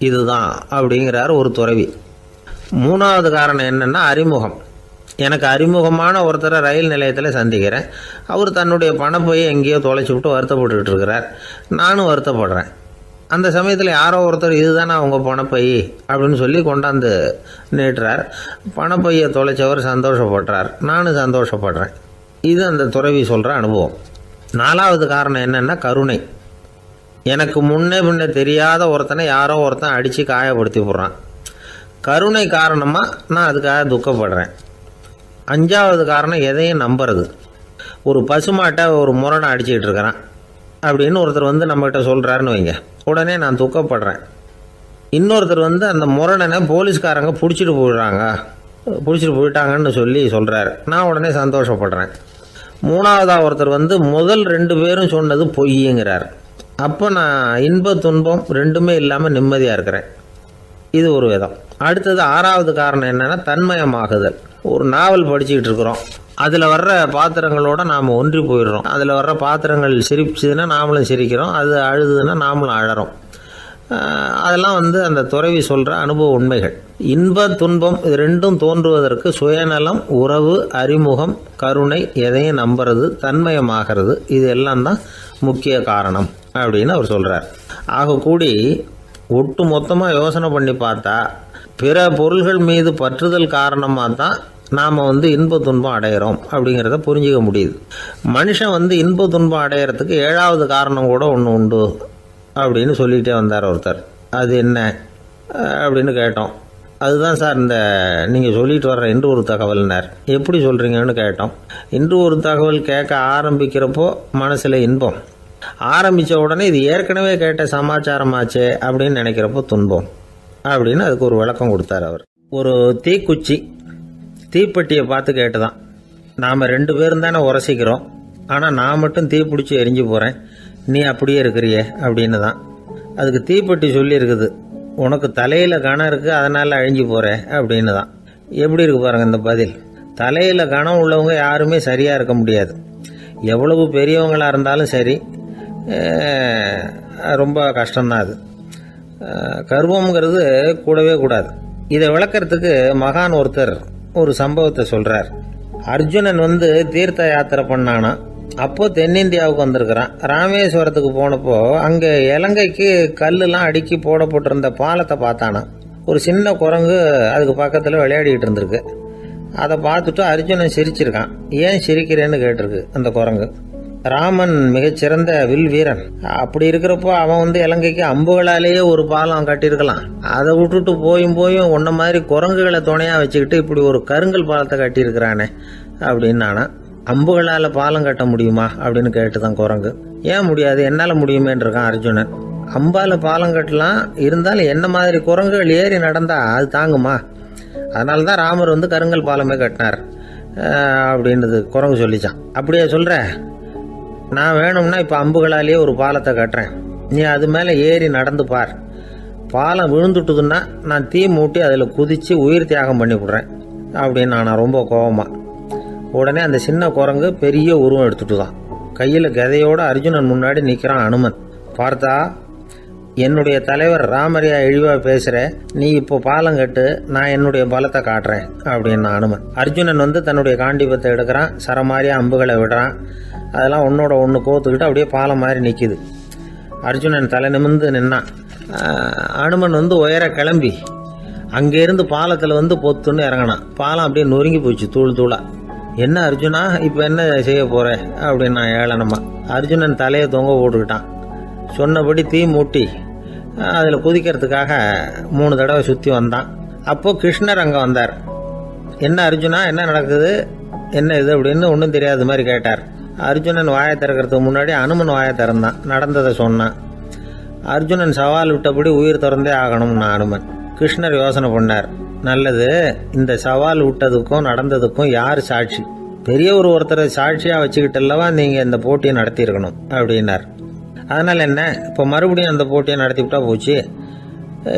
இதுதான் அப்படிங்கிறார் ஒரு துறவி. மூணாவது காரணம் என்னென்னா அறிமுகம். எனக்கு அறிமுகமான ஒருத்தரை ரயில் நிலையத்தில் சந்திக்கிறேன். அவர் தன்னுடைய பணப்பையை எங்கேயோ தொலைச்சி விட்டு வருத்தப்பட்டுக்கிட்டு இருக்கிறார். நானும் வருத்தப்படுறேன். அந்த சமயத்தில் யாரோ ஒருத்தர் இதுதானே அவங்க பணப்பை அப்படின்னு சொல்லி கொண்டாந்து நீட்டுறார். பணப்பையை தொலைச்சவர் சந்தோஷப்படுறார், நானும் சந்தோஷப்படுறேன். இது அந்த துறவி சொல்கிற அனுபவம். நாலாவது காரணம் என்னென்னா கருணை. எனக்கு முன்னே தெரியாத ஒருத்தனை யாரோ ஒருத்தன் அடித்து காயப்படுத்தி போடுறான். கருணை காரணமாக நான் அதுக்காக துக்கப்படுறேன். அஞ்சாவது காரணம் எதையும் நம்புறது. ஒரு பசுமாட்டை ஒரு முரணை அடிச்சுக்கிட்டு இருக்கிறான் அப்படின்னு ஒருத்தர் நம்மகிட்ட சொல்கிறாருன்னு வைங்க, உடனே நான் துக்கப்படுறேன். இன்னொருத்தர் அந்த முரணனை போலீஸ்காரங்க பிடிச்சிட்டு போயிட்டாங்கன்னு சொல்கிறார். நான் உடனே சந்தோஷப்படுறேன். மூணாவதாக ஒருத்தர் முதல் 2 பேரும் சொன்னது பொய்யுங்கிறார். அப்போ நான் இன்ப துன்பம் ரெண்டுமே இல்லாமல் நிம்மதியாக இருக்கிறேன். இது ஒரு விதம். அடுத்தது 6வது காரணம் என்னென்னா தன்மயமாகுதல். ஒரு நாவல் படிச்சுக்கிட்டு இருக்கிறோம். அதில் வர்ற பாத்திரங்களோட நாம் ஒன்றி போயிடுறோம். அதில் வர்ற பாத்திரங்கள் சிரிச்சுதுன்னா நாமளும் சிரிக்கிறோம், அது அழுதுன்னா நாமளும் அழறோம். அதெல்லாம் அந்த துறவி சொல்கிற அனுபவ உண்மைகள். இன்ப துன்பம் இது ரெண்டும் தோன்றுவதற்கு சுயநலம், உறவு, அறிமுகம், கருணை, எதையும் நம்புறது, தன்மயமாகிறது, இது எல்லாம் தான் முக்கிய காரணம் அப்படின்னு அவர் சொல்கிறார். ஆக கூடி ஒட்டு மொத்தமாக யோசனை பண்ணி பார்த்தா பிற பொருள்கள் மீது பற்றுதல் காரணமாக தான் நாம் இன்ப துன்பம் அடைகிறோம் அப்படிங்கிறத புரிஞ்சிக்க முடியுது. மனுஷன் இன்ப துன்பம் அடைகிறதுக்கு 7வது காரணம் கூட ஒன்று உண்டு அப்படின்னு சொல்லிகிட்டே வந்தார் ஒருத்தர். அது என்ன அப்படின்னு கேட்டோம். அதுதான் சார் இந்த நீங்கள் சொல்லிட்டு வர்ற இன்று ஒரு தகவல்னார். எப்படி சொல்கிறீங்கன்னு கேட்டோம். இன்று ஒரு தகவல் கேட்க ஆரம்பிக்கிறப்போ மனசில் இன்பம், ஆரம்பித்த உடனே இது ஏற்கனவே கேட்ட சமாச்சாரமாச்சே அப்படின்னு நினைக்கிறப்போ துன்பம் அப்படின்னு அதுக்கு ஒரு விளக்கம் கொடுத்தார் அவர். ஒரு தீக்குச்சி தீப்பெட்டியை பார்த்து கேட்டுதான், நாம் 2 பேரும் தானே உரசிக்கிறோம், ஆனால் நான் மட்டும் தீ பிடிச்சி எரிஞ்சு போகிறேன், நீ அப்படியே இருக்கிறியே அப்படின்னு தான். அதுக்கு தீப்பெட்டி சொல்லியிருக்குது, உனக்கு தலையில் கணம் இருக்குது அதனால் அழிஞ்சு போகிற அப்படின்னு தான். எப்படி இருக்கு பாருங்கள் இந்த பதில். தலையில் கணம் உள்ளவங்க யாருமே சரியாக இருக்க முடியாது. எவ்வளவு பெரியவங்களாக இருந்தாலும் சரி, ரொம்ப கஷ்டம்தான் அது. கர்வம்ங்கிறது கூடவே கூடாது. இதை விளக்கிறதுக்கு மகான் ஒருத்தர் ஒரு சம்பவத்தை சொல்கிறார். அர்ஜுனன் தீர்த்த யாத்திரை பண்ணானா. அப்போ தென்னிந்தியாவுக்கு வந்திருக்கிறான். ராமேஸ்வரத்துக்கு போனப்போ அங்கே இலங்கைக்கு கல்லுலாம் அடுக்கி போடப்பட்டிருந்த பாலத்தை பார்த்தானா. ஒரு சின்ன குரங்கு அதுக்கு பக்கத்தில் விளையாடிக்கிட்டு இருந்திருக்கு. அதை பார்த்துட்டு அர்ஜுனன் சிரிச்சிருக்கான். ஏன் சிரிக்கிறேன்னு கேட்டிருக்கு அந்த குரங்கு. ராமன் மிகச்சிறந்த வில் வீரன். அப்படி இருக்கிறப்போ அவன் இலங்கைக்கு அம்புகளாலேயே ஒரு பாலம் கட்டியிருக்கலாம். அதை விட்டுட்டு போயும் உன்ன மாதிரி குரங்குகளை துணையாக வச்சுக்கிட்டு இப்படி ஒரு கருங்கல் பாலத்தை கட்டியிருக்கிறானே அப்படின்னு நானா. அம்புகளால் பாலம் கட்ட முடியுமா அப்படின்னு கேட்டுதான் குரங்கு. ஏன் முடியாது, என்னால் முடியுமேன்னு இருக்கான் அர்ஜுனன். அம்பால் பாலம் கட்டலாம், இருந்தாலும் என்ன மாதிரி குரங்குகள் ஏறி நடந்தா அது தாங்குமா? அதனால தான் ராமர் கருங்கல் பாலமே கட்டினார் அப்படின்றது குரங்கு சொல்லிச்சான். அப்படியே சொல்கிற, நான் வேணும்னா இப்போ அம்புகளாலேயே ஒரு பாலத்தை கட்டுறேன், நீ அது மேலே ஏறி நடந்து பார். பாலம் விழுந்துட்டுதுன்னா நான் தீ மூட்டி அதில் குதித்து உயிர் தியாகம் பண்ணி விட்றேன் அப்படின்னு நான் ரொம்ப கோபமாக. உடனே அந்த சின்ன குரங்கு பெரிய உருவம் எடுத்துட்டு தான் கையில் கதையோட அர்ஜுனன் முன்னாடி நிற்கிறான் அனுமன். பார்த்தா, என்னுடைய தலைவர் ராமரியா இழிவா பேசுற, நீ இப்போ பாலம் கட்டு, நான் என்னுடைய பலத்தை காட்டுறேன் அப்படின்னா அனுமன். அர்ஜுனன் தன்னுடைய காண்டிபத்தை எடுக்கிறான், சரமாரியா அம்புகளை விடுறான். அதெல்லாம் ஒன்னோட ஒன்று கோத்துக்கிட்டு அப்படியே பாலம் மாதிரி நிற்கிது. அர்ஜுனன் தலை நிமிர்ந்து நின்னான். அனுமன் உயர கிளம்பி அங்கேருந்து பாலத்தில் பொத்துன்னு இறங்கினான். பாலம் அப்படியே நொறுங்கி போச்சு தூள் தூளா. என்ன அர்ஜுனா, இப்போ என்ன செய்ய போற அப்படின்னா ஏளனமா. அர்ஜுனன் தலையை தொங்க போட்டுக்கிட்டான். சொன்னபடி தீ மூட்டி அதில் குதிக்கிறதுக்காக 3 தடவை சுற்றி வந்தான். அப்போது கிருஷ்ணர் அங்கே வந்தார். என்ன அர்ஜுனா, என்ன நடக்குது, என்ன இது அப்படின்னு ஒன்றும் தெரியாத மாதிரி கேட்டார். அர்ஜுனன் வாயை திறக்கிறதுக்கு முன்னாடி அனுமன் வாயை திறந்தான், நடந்ததை சொன்னான். அர்ஜுனன் சவால் விட்டபடி உயிர் திறந்தே ஆகணும்னா அனுமன். கிருஷ்ணர் யோசனை பண்ணார். நல்லது, இந்த சவால் விட்டதுக்கும் நடந்ததுக்கும் யார் சாட்சி? பெரியவர் ஒருத்தரை சாட்சியாக வச்சுக்கிட்டல்லவா நீங்கள் இந்த போட்டியை நடத்தியிருக்கணும் அப்படின்னார். அதனால் என்ன, இப்போ மறுபடியும் அந்த போட்டியை நடத்தி விட்டா போச்சு,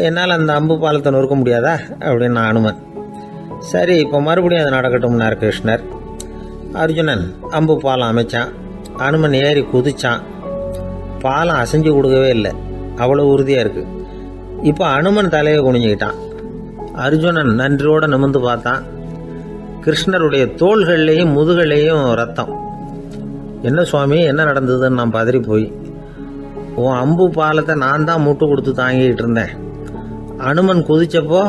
என்னால் அந்த அம்பு பாலத்தை நொறுக்க முடியாதா அப்படின்னு அனுமன். சரி, இப்போ மறுபடியும் அது நடக்கட்டும்னார் கிருஷ்ணர். அர்ஜுனன் அம்பு பாலம் அமைச்சான். அனுமன் ஏறி குதிச்சான். பாலம் அசைஞ்சு கொடுக்கவே இல்லை, அவ்வளோ உறுதியாக இருக்குது. இப்போ அனுமன் தலையை குனிஞ்சுக்கிட்டான். அர்ஜுனன் நன்றியோடு நிமிர்ந்து பார்த்தான். கிருஷ்ணருடைய தோள்கள்லேயும் முதுகள்லேயும் ரத்தம். என்ன சுவாமி, என்ன நடந்ததுன்னு நான் பதறி போய், உன் அம்பு பாலத்தை நான் தான் முட்டு கொடுத்து தாங்கிட்டு இருந்தேன். அனுமன் குதிச்சப்போ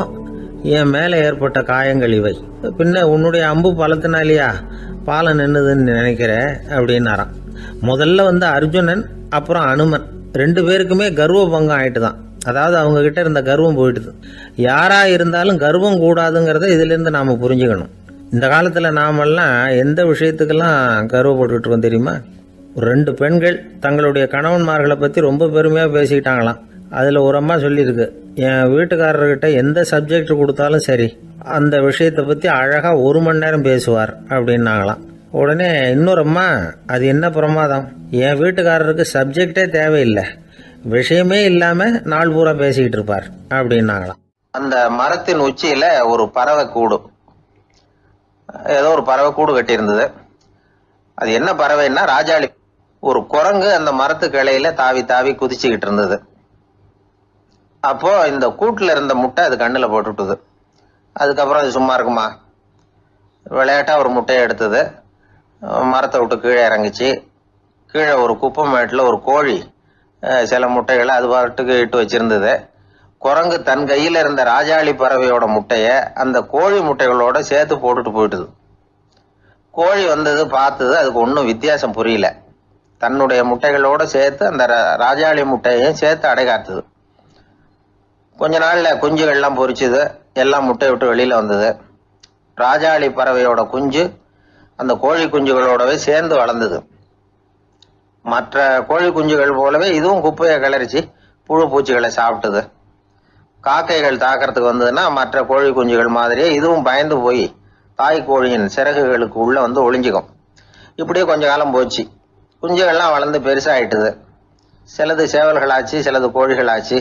என் மேலே ஏற்பட்ட காயங்கள் இவை. பின்ன உன்னுடைய அம்பு பாலத்தினாலேயா பாலம் நின்றுதுன்னு நினைக்கிறேன் அப்படின்னாராம். முதல்ல அர்ஜுனன் அப்புறம் அனுமன் 2 பேருக்குமே கர்வ பங்கம் ஆயிட்டு தான். அதாவது அவங்க கிட்ட இருந்த கர்வம் போயிட்டுது. யாரா இருந்தாலும் கர்வம் கூடாதுங்கிறத இதிலிருந்து நாம புரிஞ்சுக்கணும். இந்த காலத்தில் நாமெல்லாம் எந்த விஷயத்துக்கெல்லாம் கர்வப்பட்டுக்கிட்டு இருக்கோம் தெரியுமா? 2 பெண்கள் தங்களுடைய கணவன்மார்களை பற்றி ரொம்ப பெருமையாக பேசிக்கிட்டாங்களாம். அதில் ஒரு அம்மா சொல்லியிருக்கு, என் வீட்டுக்காரர்கிட்ட எந்த சப்ஜெக்ட் கொடுத்தாலும் சரி அந்த விஷயத்தை பற்றி அழகாக 1 மணி நேரம் பேசுவார் அப்படின்னாங்களாம். உடனே இன்னொரு அம்மா, அது என்ன பிரமாதம், என் வீட்டுக்காரருக்கு சப்ஜெக்டே தேவையில்லை, விஷயமே இல்லாமல் நாள் பூரா பேசிக்கிட்டு இருப்பார் அப்படின்னாங்களாம். அந்த மரத்தின் உச்சியில் ஒரு பறவை கூடு, ஏதோ ஒரு பறவை கூடு கட்டியிருந்தது. அது என்ன பறவைன்னா ராஜாளி. ஒரு குரங்கு அந்த மரத்து கிளையில தாவி தாவி குதிச்சுக்கிட்டு இருந்தது. அப்போ இந்த கூட்டுல இருந்த முட்டை அது கண்ணுல போட்டுட்டுது. அதுக்கப்புறம் அது சும்மா இருக்குமா, விளையாட்டா ஒரு முட்டையை எடுத்தது, மரத்தை விட்டு கீழே இறங்குச்சு. கீழே ஒரு குப்பை மேட்டில் ஒரு கோழி சில முட்டைகளை அது பாட்டுக்கு இட்டு வச்சிருந்தது. குரங்கு தன் கையில இருந்த ராஜாளி பறவையோட முட்டைய அந்த கோழி முட்டைகளோட சேர்த்து போட்டுட்டு போயிட்டுது. கோழி பார்த்தது, அதுக்கு ஒன்றும் வித்தியாசம் புரியல. தன்னுடைய முட்டைகளோட சேர்த்து அந்த ராஜாளி முட்டையையும் சேர்த்து அடைகாத்துது. கொஞ்ச நாள்ல குஞ்சுகள்லாம் பொரிச்சுது, எல்லாம் முட்டையை விட்டு வெளியில வந்தது. ராஜாளி பறவையோட குஞ்சு அந்த கோழி குஞ்சுகளோடவே சேர்ந்து வளர்ந்தது. மற்ற கோழி குஞ்சுகள் போலவே இதுவும் குப்பையை கிளறிச்சு புழு பூச்சிகளை சாப்பிட்டுது. காக்கைகள் தாக்கிறதுக்கு வந்ததுன்னா மற்ற கோழி குஞ்சுகள் மாதிரியே இதுவும் பயந்து போய் தாய் கோழியின் சிறகுகளுக்கு உள்ள ஒளிஞ்சுக்கும். இப்படியே கொஞ்ச காலம் போச்சு. குஞ்சுகள்லாம் வளர்ந்து பெருசாயிட்டுது. சிலது சேவல்களாச்சு, சிலது கோழிகளாச்சு.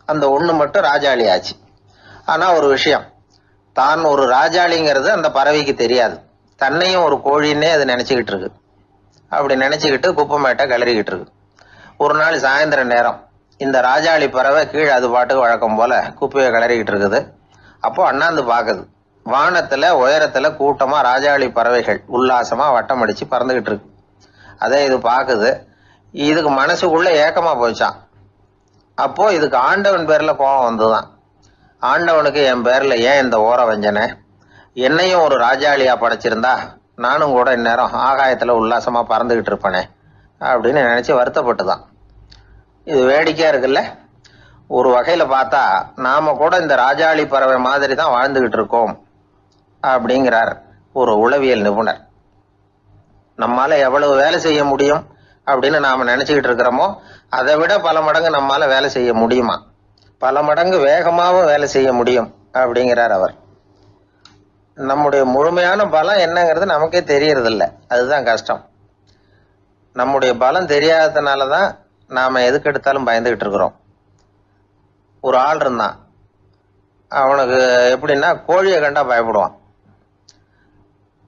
அந்த ஒண்ணு மட்டும் ராஜாளி ஆச்சு. ஆனா ஒரு விஷயம், தான் ஒரு ராஜாளிங்கிறது அந்த பறவைக்கு தெரியாது. தன்னையும் ஒரு கோழின்னே அது நினைச்சுக்கிட்டு இருக்கு. அப்படி நினைச்சுக்கிட்டு குப்பை மேட்டை கிளறிக்கிட்டு இருக்கு. ஒரு நாள் சாயந்தர நேரம் இந்த ராஜாளி பறவை கீழே அது பாட்டுக்கு வழக்கம் போல குப்பையை கிளறிக்கிட்டு இருக்குது. அப்போ அண்ணாந்து பாக்குது. வானத்துல உயரத்துல கூட்டமா ராஜாளி பறவைகள் உல்லாசமா வட்டம் அடிச்சு பறந்துகிட்டு இருக்கு. அதே இது பாக்குது. இதுக்கு மனசுக்குள்ள ஏக்கமா போச்சான். அப்போ இதுக்கு ஆண்டவன் பேர்ல கோபம் வந்துதான். ஆண்டவனுக்கு என் பேர்ல ஏன் இந்த ஓர வஞ்சனை, என்னையும் ஒரு ராஜாளியா படைச்சிருந்தா நானும் கூட இந்நேரம் ஆகாயத்துல உல்லாசமா பறந்துகிட்டு இருப்பேனே அப்படின்னு நினைச்சு வருத்தப்பட்டுதான். இது வேடிக்கையா இருக்குல்ல. ஒரு வகையில பார்த்தா நாம கூட இந்த ராஜாளி பறவை மாதிரி தான் வாழ்ந்துகிட்டு இருக்கோம் அப்படிங்கிறார் ஒரு உளவியல் நிபுணர். நம்மால எவ்வளவு வேலை செய்ய முடியும் அப்படின்னு நாம நினைச்சுக்கிட்டு இருக்கிறோமோ அதை விட பல மடங்கு நம்மால வேலை செய்ய முடியுமா, பல மடங்கு வேகமாகவும் வேலை செய்ய முடியும் அப்படிங்கிறார் அவர். நம்முடைய முழுமையான பலம் என்னங்கிறது நமக்கே தெரியறது இல்லை. அதுதான் கஷ்டம். நம்முடைய பலம் தெரியாததுனாலதான் நாம எதுக்கு எடுத்தாலும் பயந்துகிட்டு இருக்கிறோம். ஒரு ஆள் இருந்தான். அவனுக்கு எப்படின்னா கோழியை கண்டா பயப்படுவான்.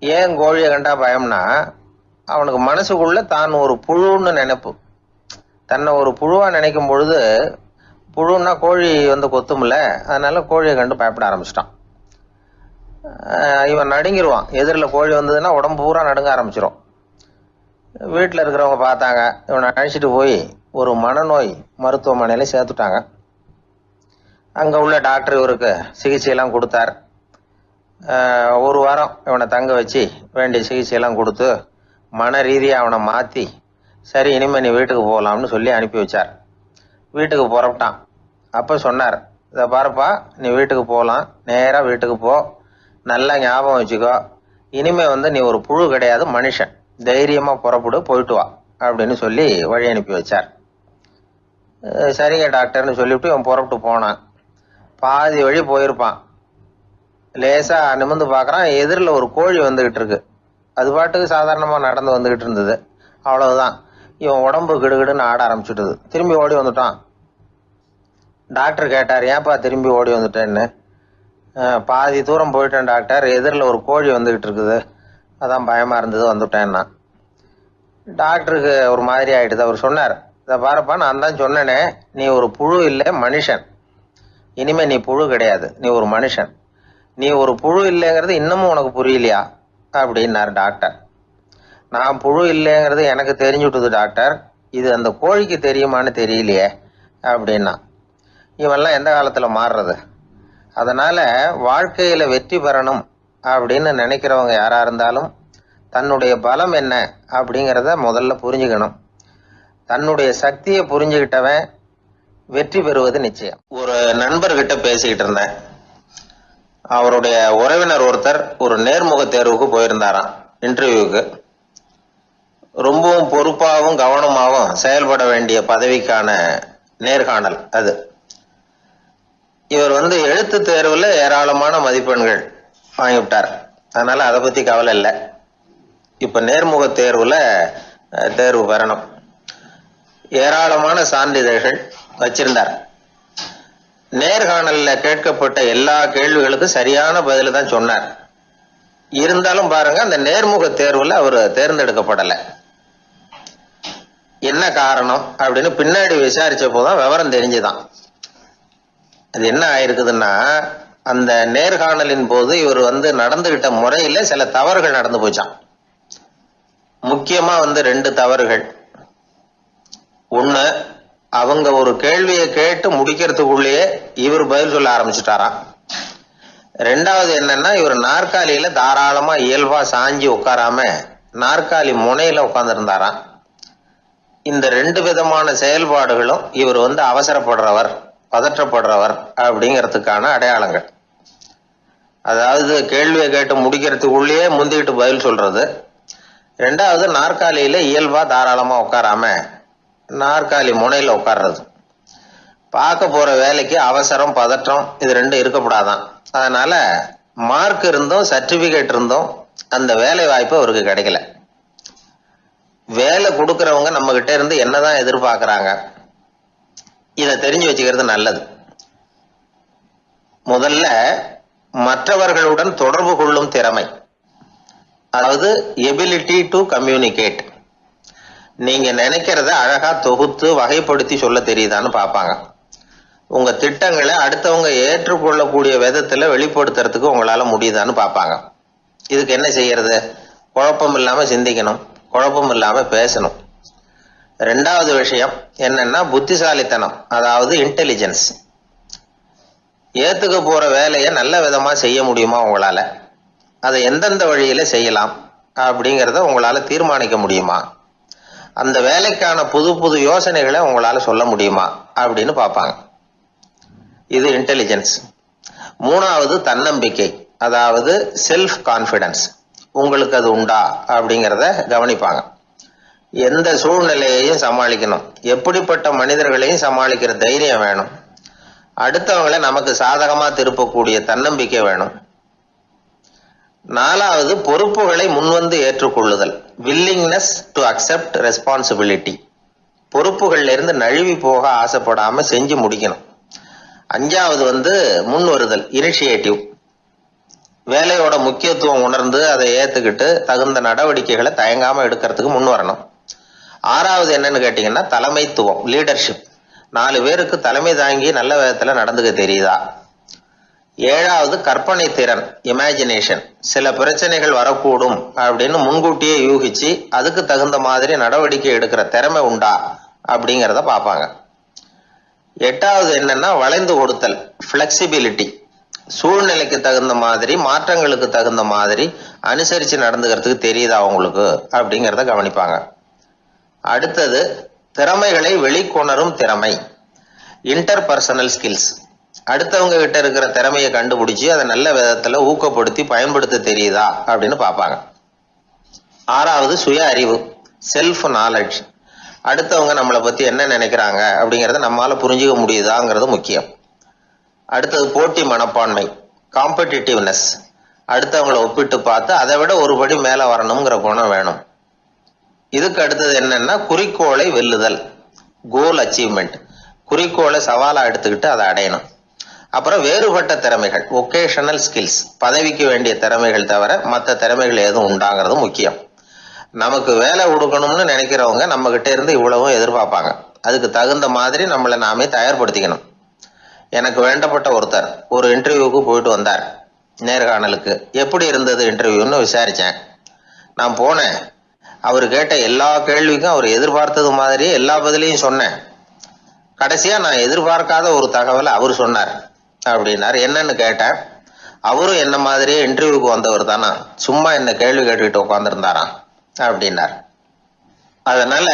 ஏன் கோழியை கண்டா பயம்னா, அவனுக்கு மனசுக்குள்ள தான் ஒரு புழுன்னு நினைப்பு. தன்னை ஒரு புழுவா நினைக்கும் பொழுது, புழுன்னா கோழி வந்து கொத்தும்ல, அதனால கோழியை கண்டு பயப்பட ஆரம்பிச்சிட்டான். இவன் நடுங்கிடுவான். எதிரில் கோழி வந்ததுன்னா உடம்பு பூரா நடுங்க ஆரம்பிச்சிடும். வீட்டில் இருக்கிறவங்க பார்த்தாங்க. இவனை அழைச்சிட்டு போய் ஒரு மனநோய் மருத்துவமனையில் சேர்த்துட்டாங்க. அங்கே உள்ள டாக்டர் இவருக்கு சிகிச்சையெல்லாம் கொடுத்தார். ஒரு வாரம் இவனை தங்க வச்சு வேண்டிய சிகிச்சையெல்லாம் கொடுத்து மன ரீதியாக அவனை மாற்றி, சரி இனிமேல் நீ வீட்டுக்கு போகலாம்னு சொல்லி அனுப்பி வச்சார். வீட்டுக்கு புறப்பட்டான். அப்போ சொன்னார், இதை பாருப்பா, நீ வீட்டுக்கு போகலாம், நேராக வீட்டுக்கு போ, நல்லா ஞாபகம் வச்சுக்கோ, இனிமே வந்து நீ ஒரு புழு கிடையாது, மனுஷன், தைரியமாக புறப்படு, போயிட்டு வா அப்படின்னு சொல்லி வழி அனுப்பி வச்சார். சரிங்க டாக்டர்னு சொல்லிவிட்டு இவன் புறப்பட்டு போனான். பாதி வழி போயிருப்பான். லேசாக நிமிர்ந்து பார்க்குறான், எதிரில் ஒரு கோழி வந்துக்கிட்டு இருக்கு. அது பாட்டுக்கு சாதாரணமாக நடந்து வந்துக்கிட்டு இருந்தது. அவ்வளவுதான், இவன் உடம்பு கிடுகிடுன்னு ஆட ஆரம்பிச்சுட்டுது. திரும்பி ஓடி வந்துட்டான். டாக்டர் கேட்டார், ஏன்ப்பா திரும்பி ஓடி வந்துட்டேன்னு. பாதி தூரம் போயிட்டேன் டாக்டர், எதிரில் ஒரு கோழி வந்துக்கிட்டு இருக்குது, அதான் பயமாக இருந்தது, வந்துட்டேன்னா. டாக்டருக்கு ஒரு மாதிரி ஆகிடுது. அவர் சொன்னார், இதை பாருப்பா, நான் தான் சொன்னேனே, நீ ஒரு புழு இல்லை, மனுஷன். இனிமே நீ புழு கிடையாது, நீ ஒரு மனுஷன். நீ ஒரு புழு இல்லைங்கிறது இன்னமும் உனக்கு புரியலையா அப்படின்னார் டாக்டர். நான் புழு இல்லைங்கிறது எனக்கு தெரிஞ்சுட்டுது டாக்டர், இது அந்த கோழிக்கு தெரியுமான்னு தெரியலையே அப்படின்னா. இவெல்லாம் எந்த காலத்தில் மாறுறது? அதனால் வாழ்க்கையில் வெற்றி பெறணும் அப்படின்னு நினைக்கிறவங்க யாராக இருந்தாலும் தன்னுடைய பலம் என்ன அப்படிங்கிறத முதல்ல புரிஞ்சுக்கணும். தன்னுடைய சக்தியை புரிஞ்சுக்கிட்டவன் வெற்றி பெறுவது நிச்சயம். ஒரு நண்பர்கிட்ட பேசிக்கிட்டு இருந்தேன். அவருடைய உறவினர் ஒருத்தர் ஒரு நேர்முக தேர்வுக்கு போயிருந்தாராம், இன்டர்வியூக்கு. ரொம்பவும் பொறுப்பாகவும் கவனமாகவும் செயல்பட வேண்டிய பதவிக்கான நேர்காணல் அது. இவர் வந்து எழுத்து தேர்வில் ஏராளமான மதிப்பெண்கள் வாங்கிவிட்டார். அதனால அதை பற்றி கவலை இல்லை. இப்போ நேர்முக தேர்வில் தேர்வு பெறணும். ஏராளமான சான்றிதழ்கள் வச்சிருந்தார். நேர்காணலில் கேட்கப்பட்ட எல்லா கேள்விகளுக்கும் சரியான பதில் தான் சொன்னார். இருந்தாலும் பாருங்க, அந்த நேர்முக தேர்வில் அவர் தேர்ந்தெடுக்கப்படலை. என்ன காரணம் அப்படின்னு பின்னாடி விசாரிச்ச போதான் விவரம் தெரிஞ்சுதான். அது என்ன ஆயிருக்குதுன்னா, அந்த நேர்காணலின் போது இவர் வந்து நடந்துகிட்ட முறையில சில தவறுகள் நடந்து போச்சான். முக்கியமா வந்து 2 தவறுகள். ஒண்ணு, அவங்க ஒரு கேள்வியை கேட்டு முடிக்கிறதுக்குள்ளேயே இவர் பதில் சொல்ல ஆரம்பிச்சுட்டாராம். 2வது என்னன்னா, இவர் நாற்காலியில தாராளமா இயல்பா சாஞ்சி உட்காராம நாற்காலி முனையில உட்கார்ந்துருந்தாராம். இந்த 2 விதமான செயல்பாடுகளும் இவர் வந்து அவசரப்படுறவர், பதற்றப்படுறவர் அப்படிங்கிறதுக்கான அடையாளங்கள். அதாவது கேள்வியை கேட்டு முடிக்கிறதுக்குள்ளேயே முந்திக்கிட்டு பதில் சொல்றது. 2வது, நாற்காலியில இயல்பா தாராளமா உட்காராம நாற்காலி முனையில உட்கார்றது. பார்க்க போற வேலைக்கு அவசரம், பதற்றம் இது 2 இருக்கக்கூடாதான். அதனால மார்க் இருந்தும் சர்டிபிகேட் இருந்தும் அந்த வேலை வாய்ப்பு அவருக்கு கிடைக்கல. வேலை கொடுக்கறவங்க நம்ம கிட்ட இருந்து என்னதான் எதிர்பார்க்கறாங்க, இதை தெரிஞ்சு வச்சுக்கிறது நல்லது. முதல்ல மற்றவர்களுடன் தொடர்பு கொள்ளும் திறமை, அதாவது எபிலிட்டி டு கம்யூனிகேட். நீங்க நினைக்கிறத அழகா தொகுத்து வகைப்படுத்தி சொல்ல தெரியுதான்னு பார்ப்பாங்க. உங்க திட்டங்களை அடுத்தவங்க ஏற்றுக்கொள்ளக்கூடிய விதத்துல வெளிப்படுத்துறதுக்கு உங்களால முடியுதான்னு பார்ப்பாங்க. இதுக்கு என்ன செய்யறது? குழப்பம் இல்லாம சிந்திக்கணும், குழப்பம் இல்லாம பேசணும். 2வது விஷயம் என்னன்னா புத்திசாலித்தனம், அதாவது இன்டெலிஜென்ஸ். ஏத்துக்க போற வேலையை நல்ல விதமா செய்ய முடியுமா உங்களால? அதை எந்தெந்த வழியில செய்யலாம் அப்படிங்கிறத உங்களால தீர்மானிக்க முடியுமா? அந்த வேலைக்கான புது புது யோசனைகளை உங்களால சொல்ல முடியுமா அப்படின்னு பார்ப்பாங்க. இது இன்டெலிஜென்ஸ். 3வது தன்னம்பிக்கை, அதாவது செல்ஃப் கான்ஃபிடன்ஸ். உங்களுக்கு அது உண்டா அப்படிங்கிறத கவனிப்பாங்க. எந்த சூழ்நிலையையும் சமாளிக்கணும், எப்படிப்பட்ட மனிதர்களையும் சமாளிக்கிற தைரியம் வேணும், அடுத்தவங்களை நமக்கு சாதகமா திருப்பக்கூடிய தன்னம்பிக்கை வேணும். 4வது பொறுப்புகளை முன்வந்து ஏற்றுக்கொள்ளுதல், வில்லிங்னஸ் டு அக்செப்ட் ரெஸ்பான்சிபிலிட்டி. பொறுப்புகள்ல இருந்து நழுவி போக ஆசைப்படாம செஞ்சு முடிக்கணும். 5வது வந்து முன் வருதல், இனிஷியேட்டிவ். வேலையோட முக்கியத்துவம் உணர்ந்து அதை ஏத்துக்கிட்டு தகுந்த நடவடிக்கைகளை தயங்காம எடுக்கிறதுக்கு முன் வரணும். 6வது என்னன்னு கேட்டீங்கன்னா தலைமைத்துவம், லீடர்ஷிப். 4 பேருக்கு தலைமை தாங்கி நல்ல விதத்துல நடந்துக்க தெரியுதா. 7வது கற்பனை திறன், இமேஜினேஷன். சில பிரச்சனைகள் வரக்கூடும் அப்படின்னு முன்கூட்டியே யூகிச்சு அதுக்கு தகுந்த மாதிரி நடவடிக்கை எடுக்கிற திறமை உண்டா அப்படிங்கிறத பார்ப்பாங்க. 8வது என்னன்னா வளைந்து கொடுத்தல், பிளெக்சிபிலிட்டி. சூழ்நிலைக்கு தகுந்த மாதிரி, மாற்றங்களுக்கு தகுந்த மாதிரி அனுசரிச்சு நடந்துக்கிறதுக்கு தெரியுதா அவங்களுக்கு அப்படிங்கிறத கவனிப்பாங்க. அடுத்தது திறமைகளை வெளிக்கொணரும் திறமை, இன்டர்பர்சனல் ஸ்கில்ஸ். அடுத்தவங்க கிட்ட இருக்கிற திறமையை கண்டுபிடிச்சு அதை நல்ல விதத்துல ஊக்கப்படுத்தி பயன்படுத்த தெரியுதா அப்படின்னு பார்ப்பாங்க. 6வது சுய அறிவு, செல்ஃப் நாலேஜ். அடுத்தவங்க நம்மளை பத்தி என்ன நினைக்கிறாங்க அப்படிங்கறத நம்மளால புரிஞ்சுக்க முடியுதாங்கிறது முக்கியம். அடுத்தது போட்டி மனப்பான்மை, காம்படிட்டிவ்னஸ். அடுத்தவங்களை ஒப்பிட்டு பார்த்து அதை விட ஒரு படி மேல வரணுங்கிற குணம் வேணும். இதுக்கு அடுத்தது என்னன்னா குறிக்கோளை வெல்லுதல், கோல் அச்சீவ்மெண்ட். குறிக்கோளை சவாலா எடுத்துக்கிட்டு அதை அடையணும். அப்புறம் வேறுபட்ட திறமைகள், ஒகேஷனல் ஸ்கில்ஸ். பதவிக்கு வேண்டிய திறமைகள் தவிர மற்ற திறமைகள் எதுவும் உண்டாங்கிறது முக்கியம். நமக்கு வேலை கொடுக்கணும்னு நினைக்கிறவங்க நம்ம கிட்ட இருந்து இவ்வளவும் எதிர்பார்ப்பாங்க. அதுக்கு தகுந்த மாதிரி நம்மளை நாமே தயார்படுத்திக்கணும். எனக்கு வேண்டப்பட்ட ஒருத்தர் ஒரு இன்டர்வியூக்கு போயிட்டு வந்தார், நேர்காணலுக்கு. எப்படி இருந்தது இன்டர்வியூன்னு விசாரிச்சேன். நான் போனேன். அவர் கேட்ட எல்லா கேள்விக்கும் அவர் எதிர்பார்த்தது மாதிரியே எல்லா பதிலையும் சொன்னேன். கடைசியா நான் எதிர்பார்க்காத ஒரு தகவலை அவர் சொன்னார் அப்படின்னார். என்னன்னு கேட்டேன். அவரும் என்ன மாதிரியே இன்டர்வியூக்கு வந்தவர் தானா, சும்மா என்ன கேள்வி கேட்டுக்கிட்டு உட்காந்துருந்தாராம் அப்படின்னார். அதனால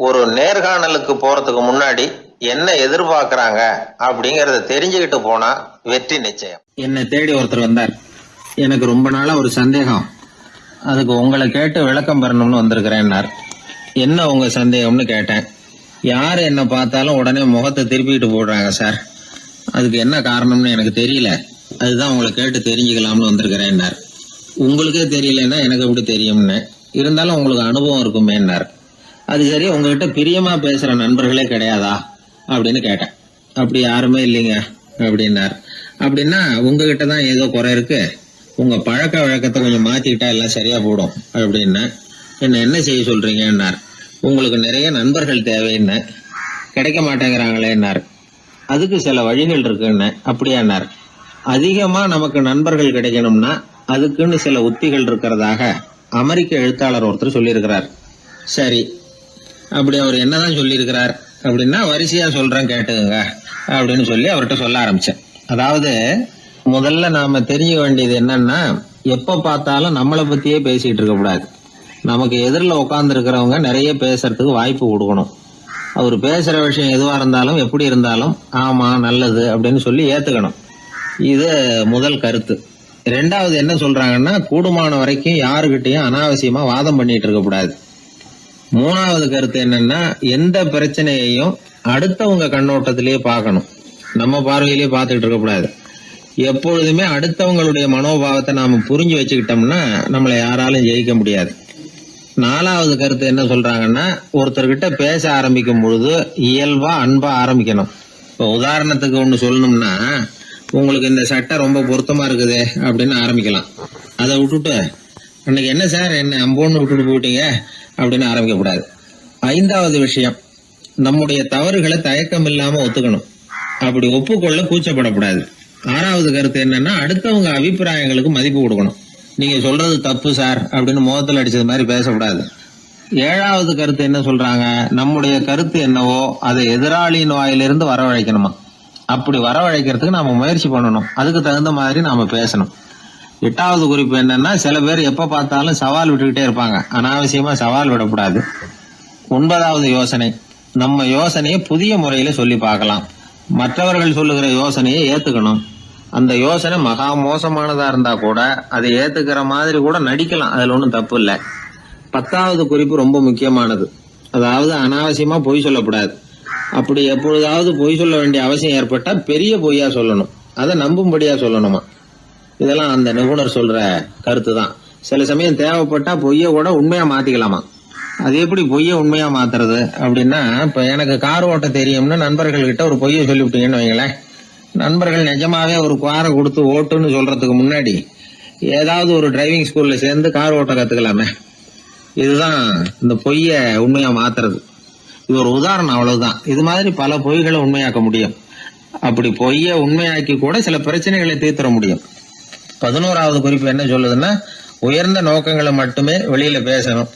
ஒரு நேர்காணலுக்கு போறதுக்கு முன்னாடி என்ன எதிர்பார்க்கறாங்க அப்படிங்கறத தெரிஞ்சுக்கிட்டு போனா வெற்றி நிச்சயம். என்னை தேடி ஒருத்தர் வந்தார். எனக்கு ரொம்ப நாளா ஒரு சந்தேகம், அதுக்கு உங்களை கேட்டு விளக்கம் பெறணும்னு வந்திருக்கிறேன்னார். என்ன உங்க சந்தேகம்னு கேட்டேன். யாரு என்ன பார்த்தாலும் உடனே முகத்தை திருப்பிட்டு போடுறாங்க சார், அதுக்கு என்ன காரணம்னு எனக்கு தெரியல, அதுதான் உங்களை கேட்டு தெரிஞ்சுக்கலாம்னு வந்திருக்கிறேன்னார். உங்களுக்கே தெரியலன்னா எனக்கு எப்படி தெரியும்னு, இருந்தாலும் உங்களுக்கு அனுபவம் இருக்குமேன்னார். அது சரி, உங்ககிட்ட பிரியமா பேசுற நண்பர்களே கிடையாதா அப்படின்னு கேட்டேன். அப்படி யாருமே இல்லைங்க அப்படின்னார். அப்படின்னா உங்ககிட்ட தான் ஏதோ குறை இருக்கு, உங்க பழக்க வழக்கத்தை கொஞ்சம் மாத்திக்கிட்டா எல்லாம் சரியா போடும் அப்படின்னா. என்ன செய்ய சொல்றீங்கன்னார். உங்களுக்கு நிறைய நண்பர்கள் தேவைன்னு, கிடைக்க மாட்டேங்கிறாங்களேன்னார். அதுக்கு சில வழிகள் இருக்குன்னு. அப்படியானார். அதிகமா நமக்கு நண்பர்கள் கிடைக்கணும்னா அதுக்குன்னு சில உத்திகள் இருக்கிறதாக அமெரிக்க எழுத்தாளர் ஒருத்தர் சொல்லியிருக்கிறார். சரி, அப்படி அவர் என்னதான் சொல்லியிருக்கிறார் அப்படின்னா வரிசையா சொல்றேன் கேட்டுங்க அப்படின்னு சொல்லி அவர்கிட்ட சொல்ல ஆரம்பிச்சேன். அதாவது முதல்ல நாம தெரிஞ்சுக்க வேண்டியது என்னன்னா, எப்ப பார்த்தாலும் நம்மளை பத்தியே பேசிட்டு இருக்க கூடாது. நமக்கு எதிரில் உட்கார்ந்து இருக்கிறவங்க நிறைய பேசுறதுக்கு வாய்ப்பு கொடுக்கணும். அவர் பேசுற விஷயம் எதுவா இருந்தாலும் எப்படி இருந்தாலும் ஆமா நல்லது அப்படின்னு சொல்லி ஏத்துக்கணும். இது முதல் கருத்து. 2வது என்ன சொல்றாங்கன்னா, கூடுமான வரைக்கும் யாருகிட்டையும் அனாவசியமா வாதம் பண்ணிட்டு இருக்க கூடாது. 3வது கருத்து என்னன்னா, எந்த பிரச்சனையையும் அடுத்தவங்க கண்ணோட்டத்திலேயே பார்க்கணும், நம்ம பார்வையிலேயே பார்த்துட்டு இருக்க கூடாது. எப்பொழுதுமே அடுத்தவங்களுடைய மனோபாவத்தை நாம புரிஞ்சு வச்சுக்கிட்டோம்னா நம்மளை யாராலும் ஜெயிக்க முடியாது. 4வது கருத்து என்ன சொல்றாங்கன்னா, ஒருத்தர்கிட்ட பேச ஆரம்பிக்கும் பொழுது இயல்பா அன்பா ஆரம்பிக்கணும். இப்போ உதாரணத்துக்கு ஒண்ணு சொல்லணும்னா, உங்களுக்கு இந்த சட்டை ரொம்ப பொருத்தமா இருக்குது அப்படின்னு ஆரம்பிக்கலாம். அதை விட்டுட்டு அன்னைக்கு என்ன சார் என்ன அம்போன்னு விட்டுட்டு போயிட்டீங்க அப்படின்னு ஆரம்பிக்க கூடாது. 5வது விஷயம், நம்முடைய தவறுகளை தயக்கம் இல்லாம ஒத்துக்கணும், அப்படி ஒப்புக்கொள்ள கூச்சப்படக்கூடாது. 6வது கருத்து என்னன்னா, அடுத்தவங்க அபிப்பிராயங்களுக்கு மதிப்பு கொடுக்கணும். நீங்க சொல்றது தப்பு சார் அப்படின்னு முகத்தில் அடிச்சது மாதிரி பேசக்கூடாது. 7வது கருத்து என்ன சொல்றாங்க, நம்முடைய கருத்து என்னவோ அதை எதிராளியின் வாயிலிருந்து வரவழைக்கணுமா. அப்படி வரவழைக்கிறதுக்கு நாம முயற்சி பண்ணணும், அதுக்கு தகுந்த மாதிரி நாம பேசணும். 8வது குறிப்பு என்னன்னா, சில பேர் எப்ப பார்த்தாலும் சவால் விட்டுக்கிட்டே இருப்பாங்க, அனாவசியமா சவால் விடக்கூடாது. 9வது யோசனை, நம்ம யோசனையை புதிய முறையில சொல்லி பார்க்கலாம். மற்றவர்கள் சொல்லுகிற யோசனையை ஏத்துக்கணும். அந்த யோசனை மகா மோசமானதா இருந்தா கூட அதை ஏத்துக்கிற மாதிரி கூட நடிக்கலாம், அதுல ஒன்றும் தப்பு இல்லை. 10வது குறிப்பு ரொம்ப முக்கியமானது, அதாவது அனாவசியமா பொய் சொல்லக்கூடாது. அப்படி எப்பொழுதாவது பொய் சொல்ல வேண்டிய அவசியம் ஏற்பட்டா பெரிய பொய்யா சொல்லணும், அதை நம்பும்படியா சொல்லணுமா. இதெல்லாம் அந்த நிபுணர் சொல்ற கருத்து தான். சில சமயம் தேவைப்பட்டா பொய்ய கூட உண்மையா மாத்திக்கலாமா. அது எப்படி பொய்ய உண்மையா மாத்துறது அப்படின்னா, இப்ப எனக்கு கார் ஓட்ட தெரியும்னு நண்பர்கள் கிட்ட ஒரு பொய்ய சொல்லிவிட்டீங்கன்னு வைங்களேன். நண்பர்கள் நிஜமாவே ஒரு காரை கொடுத்து ஓட்டுன்னு சொல்றதுக்கு முன்னாடி ஏதாவது ஒரு டிரைவிங் ஸ்கூல்ல சேர்ந்து கார் ஓட்ட கத்துக்கலாமே. இதுதான் இந்த பொய்ய உண்மையா மாத்துறது. இது ஒரு உதாரணம், அவ்வளவுதான். இது மாதிரி பல பொய்களை உண்மையாக்க முடியும். அப்படி பொய்ய உண்மையாக்கி கூட சில பிரச்சனைகளை தீர்த்திட முடியும். 11வது குறிப்பு என்ன சொல்லுதுன்னா, உயர்ந்த நோக்கங்களை மட்டுமே வெளியில பேசணும்.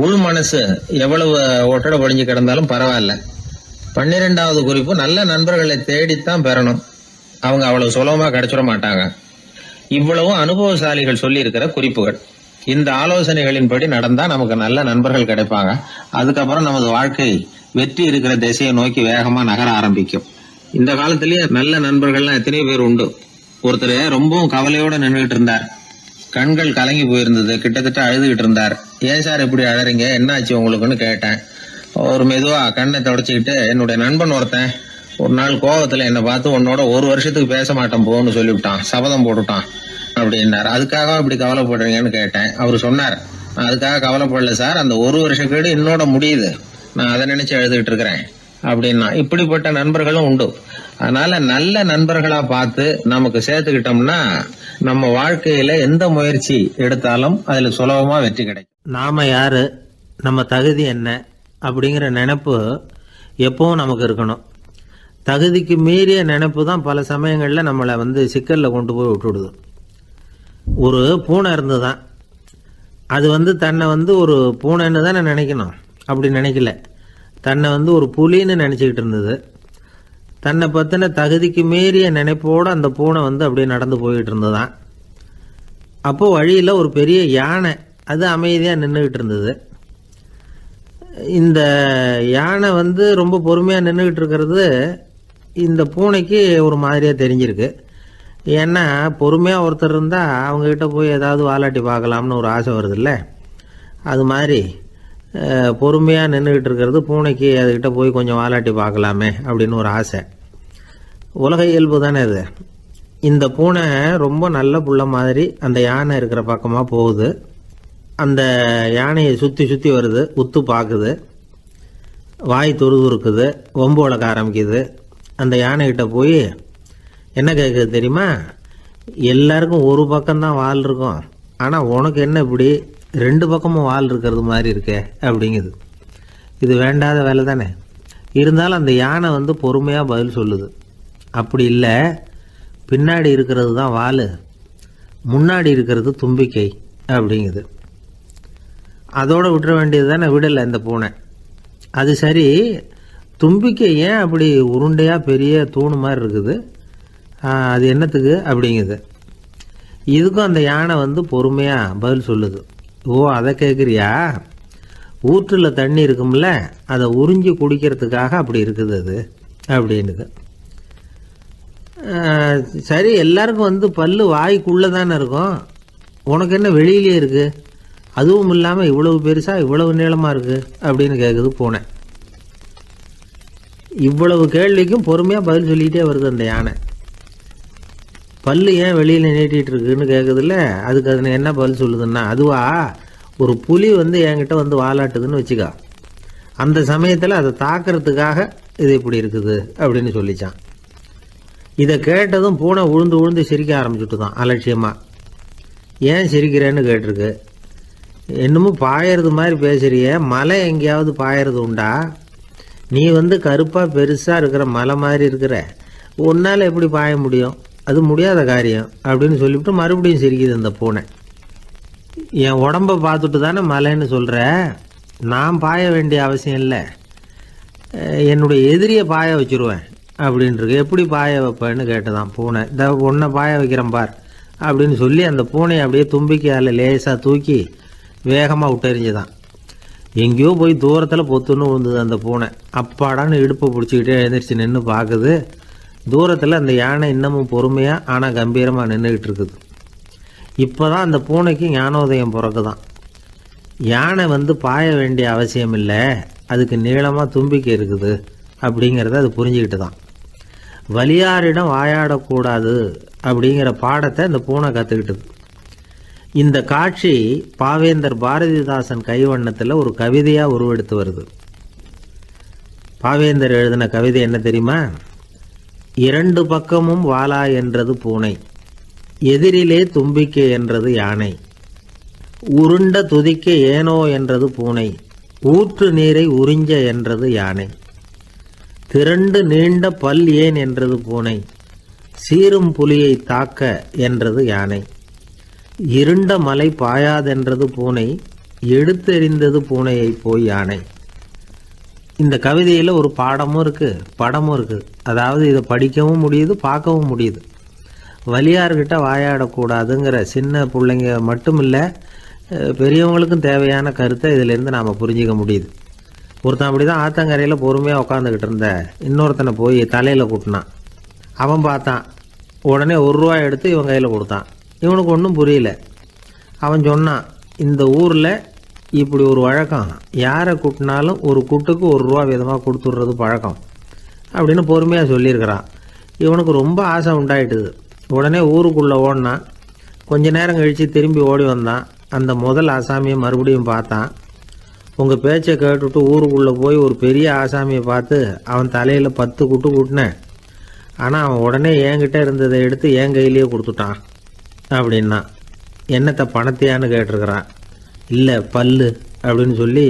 உள் மனசு எவ்வளவு ஒட்டடை படிஞ்சு கிடந்தாலும் பரவாயில்ல. 12வது குறிப்பு, நல்ல நண்பர்களை தேடித்தான் பெறணும். அவங்க அவ்வளவு சுலபமா கிடைச்சிட மாட்டாங்க. இவ்வளவும் அனுபவசாலிகள் சொல்லி இருக்கிற குறிப்புகள். இந்த ஆலோசனைகளின்படி நடந்தா நமக்கு நல்ல நண்பர்கள் கிடைப்பாங்க. அதுக்கப்புறம் நமது வாழ்க்கை வெற்றி இருக்கிற திசையை நோக்கி வேகமா நகர ஆரம்பிக்கும். இந்த காலத்திலேயே நல்ல நண்பர்கள்லாம் எத்தனையோ பேர் உண்டு. ஒருத்தர் ரொம்பவும் கவலையோட நின்றுகிட்டு இருந்தார். கண்கள் கலங்கி போயிருந்தது. கிட்டத்தட்ட அழுதுகிட்டு இருந்தார். ஏன் சார் இப்படி அழறீங்க, என்ன ஆச்சு உங்களுக்குன்னு கேட்டேன். ஒரு மெதுவா கண்ணை தொடச்சிக்கிட்டு, என்னுடைய நண்பன் ஒருத்தன் ஒரு நாள் கோவத்துல என்னை பார்த்து உன்னோட 1 வருஷத்துக்கு பேச மாட்டேன் போன்னு சொல்லிவிட்டான், சபதம் போட்டுட்டான் அப்படின்னாரு. அதுக்காக இப்படி கவலைப்படுறீங்கன்னு கேட்டேன். அவரு சொன்னார், நான் அதுக்காக கவலைப்படல சார், அந்த 1 வருஷ கேடு என்னோட முடியுது, நான் அதை நினைச்சு எழுதிட்டு இருக்கிறேன் அப்படின்னா. இப்படிப்பட்ட நண்பர்களும் உண்டு. அதனால நல்ல நண்பர்களா பார்த்து நமக்கு சேர்த்துக்கிட்டோம்னா நம்ம வாழ்க்கையில எந்த முயற்சி எடுத்தாலும் அதுல சுலபமா வெற்றி கிடைக்கும். நாம யாரு, நம்ம தகுதி என்ன அப்படிங்கிற நினைப்பு எப்பவும் நமக்கு இருக்கணும். தகுதிக்கு மீறிய நினைப்பு தான் பல சமயங்களில் நம்மளை சிக்கலில் கொண்டு போய் விட்டுடுது. ஒரு பூனை இருந்துதான், அது தன்னை ஒரு பூனைன்னு தானே நினைக்கணும். அப்படி நினைக்கல, தன்னை ஒரு புலின்னு நினச்சிக்கிட்டு இருந்தது. தன்னை பற்றின தகுதிக்கு மீறிய நினைப்போடு அந்த பூனை அப்படியே நடந்து போய்கிட்டு இருந்ததுதான். அப்போது வழியில் ஒரு பெரிய யானை அது அமைதியாக நின்றுக்கிட்டு இருந்தது. இந்த யானை ரொம்ப பொறுமையாக நின்றுக்கிட்டு இருக்கிறது இந்த பூனைக்கு ஒரு மாதிரியாக தெரிஞ்சிருக்கு. ஏன்னா பொறுமையாக ஒருத்தர் இருந்தால் அவங்கக்கிட்ட போய் ஏதாவது வாலாட்டி பார்க்கலாம்னு ஒரு ஆசை வருதுல்ல. அது மாதிரி பொறுமையாக நின்றுக்கிட்டு இருக்கிறது பூனைக்கு அதுக்கிட்ட போய் கொஞ்சம் வாலாட்டி பார்க்கலாமே அப்படின்னு ஒரு ஆசை. உலக இயல்பு தானே அது. இந்த பூனை ரொம்ப நல்ல புள்ள மாதிரி அந்த யானை இருக்கிற பக்கமாக போகுது. அந்த யானையை சுற்றி சுற்றி வருது, உத்து பார்க்குது, வாய் துருதுருக்குது, வம்பு வளர்க்க ஆரம்பிக்குது. அந்த யானைகிட்ட போய் என்ன கேட்குது தெரியுமா? எல்லாருக்கும் ஒரு பக்கம்தான் வால் இருக்கும், ஆனால் உனக்கு என்ன இப்படி 2 பக்கமும் வால் இருக்கிறது மாதிரி இருக்கே அப்படிங்குது. இது வேண்டாத வேலை தானே. இருந்தாலும் அந்த யானை பொறுமையாக பதில் சொல்லுது. அப்படி இல்லை, பின்னாடி இருக்கிறது தான் வால், முன்னாடி இருக்கிறது தும்பிக்கை அப்படிங்குது. அதோடு விட்டுற வேண்டியது தானே. விடலை இந்த பூனை. அது சரி, தும்பிக்கை ஏன் அப்படி உருண்டையாக பெரிய தூணு மாதிரி இருக்குது, அது என்னத்துக்கு அப்படிங்குது. இதுக்கும் அந்த யானை பொறுமையாக பதில் சொல்லுது. ஓ, அதை கேட்குறியா? ஊற்றில் தண்ணி இருக்கும்ல, அதை உறிஞ்சி குடிக்கிறதுக்காக அப்படி இருக்குது அது அப்படின்னுது. சரி, எல்லாருக்கும் பல்லு வாய்க்குள்ளே தானே இருக்கும், உனக்கு என்ன வெளியிலே இருக்குது, அதுவும் இல்லாமல் இவ்வளவு பெருசாக இவ்வளவு நீளமாக இருக்குது அப்படின்னு கேட்குது பூனை. இவ்வளவு கேள்விக்கும் பொறுமையாக பதில் சொல்லிகிட்டே வருது அந்த யானை. பல்லு ஏன் வெளியில் நீட்டிகிட்டு இருக்குன்னு கேட்குதுல்ல, அதுக்கு அது என்ன பதில் சொல்லுதுன்னா, அதுவா ஒரு புலி என்கிட்ட வாலாட்டுதுன்னு வச்சுக்கா, அந்த சமயத்தில் அதை தாக்கிறதுக்காக இது இப்படி இருக்குது அப்படின்னு சொல்லிச்சான். இதை கேட்டதும் பூனை உழுந்து உழுந்து சிரிக்க ஆரம்பிச்சுட்டு தான் அலட்சியமாக. ஏன் சிரிக்கிறேன்னு கேட்டிருக்கு. என்னமோ பாயறது மாதிரி பேசுறிய, மலை எங்கேயாவது பாயறது உண்டா? நீ கருப்பாக பெருசாக இருக்கிற மலை மாதிரி இருக்கிற, உன்னால் எப்படி பாய முடியும், அது முடியாத காரியம் அப்படின்னு சொல்லிவிட்டு மறுபடியும் சிரிக்குது அந்த பூனை. என் உடம்பை பார்த்துட்டு தானே மலைன்னு சொல்கிற, நான் பாய வேண்டிய அவசியம் இல்லை, என்னுடைய எதிரியை பாய வச்சுருவேன் அப்படின்ட்டு. எப்படி பாய வைப்பேன்னு கேட்டுதான் பூனை. இந்த உன்னை பாய வைக்கிறேன் பார் அப்படின்னு சொல்லி அந்த பூனையை அப்படியே தும்பிக்கையால் லேசாக தூக்கி வேகமாக விட்டெறிஞ்சுதான். எங்கேயோ போய் தூரத்தில் பொத்துன்னு விழுந்தது அந்த பூனை. அப்பாடான்னு இடுப்பை பிடிச்சிக்கிட்டே எழுந்திரிச்சு நின்று பார்க்குது. தூரத்தில் அந்த யானை இன்னமும் பொறுமையாக ஆனால் கம்பீரமாக நின்றுக்கிட்டு இருக்குது. இப்போ தான் அந்த பூனைக்கு ஞானோதயம் பிறக்குதான். யானை பாய வேண்டிய அவசியம் இல்லை, அதுக்கு நீளமாக தும்பிக்கை இருக்குது அப்படிங்கிறத அது புரிஞ்சுக்கிட்டு தான். வலியாரிடம் வாயாடக்கூடாது அப்படிங்கிற பாடத்தை இந்த பூனை கற்றுக்கிட்டது. இந்த காட்சி பாவேந்தர் பாரதிதாசன் கைவண்ணத்தில் ஒரு கவிதையாக உருவெடுத்து வருது. பாவேந்தர் எழுதின கவிதை என்ன தெரியுமா? 2 பக்கமும் வாலா என்றது பூனை, எதிரிலே தும்பிக்கை என்றது யானை, உருண்ட துதிக்க ஏனோ என்றது பூனை, ஊற்று நீரை உறிஞ்ச என்றது யானை, திரண்டு நீண்ட பல் ஏன் என்றது பூனை, சீரும் புலியை தாக்க என்றது யானை, இருண்ட மலை பாயாதென்றது பூனை, எடுத்தெறிந்தது பூனையை போய் யானை. இந்த கவிதையில் ஒரு பாடமும் இருக்குது, படமும் இருக்குது. அதாவது இதை படிக்கவும் முடியுது, பார்க்கவும் முடியுது. வலியார்கிட்ட வாயாடக்கூடாதுங்கிற சின்ன பிள்ளைங்க மட்டும் இல்லை, பெரியவங்களுக்கும் தேவையான கருத்தை இதிலேருந்து நாம் புரிஞ்சிக்க முடியுது. ஒருத்தன் அப்படி தான் ஆத்தங்கரையில் பொறுமையாக உட்காந்துக்கிட்டு இருந்த இன்னொருத்தனை போய் தலையில் கூட்டினான். அவன் பார்த்தான், உடனே ₹1 எடுத்து இவன் கையில் கொடுத்தான். இவனுக்கு ஒன்றும் புரியல. அவன் சொன்னான், இந்த ஊரில் இப்படி ஒரு வழக்கம், யாரை கூட்டினாலும் ஒரு கூட்டுக்கு ₹1 விதமாக கொடுத்துட்றது பழக்கம் அப்படின்னு பொறுமையாக சொல்லியிருக்கிறான். இவனுக்கு ரொம்ப ஆசை உண்டாயிட்டுது. உடனே ஊருக்குள்ளே ஓடினான். கொஞ்ச நேரம் கழித்து திரும்பி ஓடி வந்தான். அந்த முதல் ஆசாமியை மறுபடியும் பார்த்தான். உங்கள் பேச்சை கேட்டுவிட்டு ஊருக்குள்ளே போய் ஒரு பெரிய ஆசாமியை பார்த்து அவன் தலையில் 10 குட்டு கூட்டினேன். ஆனால் அவன் உடனே என்கிட்ட இருந்ததை எடுத்து என் கையிலேயே கொடுத்துட்டான் அப்படின்னா. என்னத்தை பணத்தையான்னு கேட்டிருக்கிறான். இல்லை பல்லு அப்படின்னு சொல்லி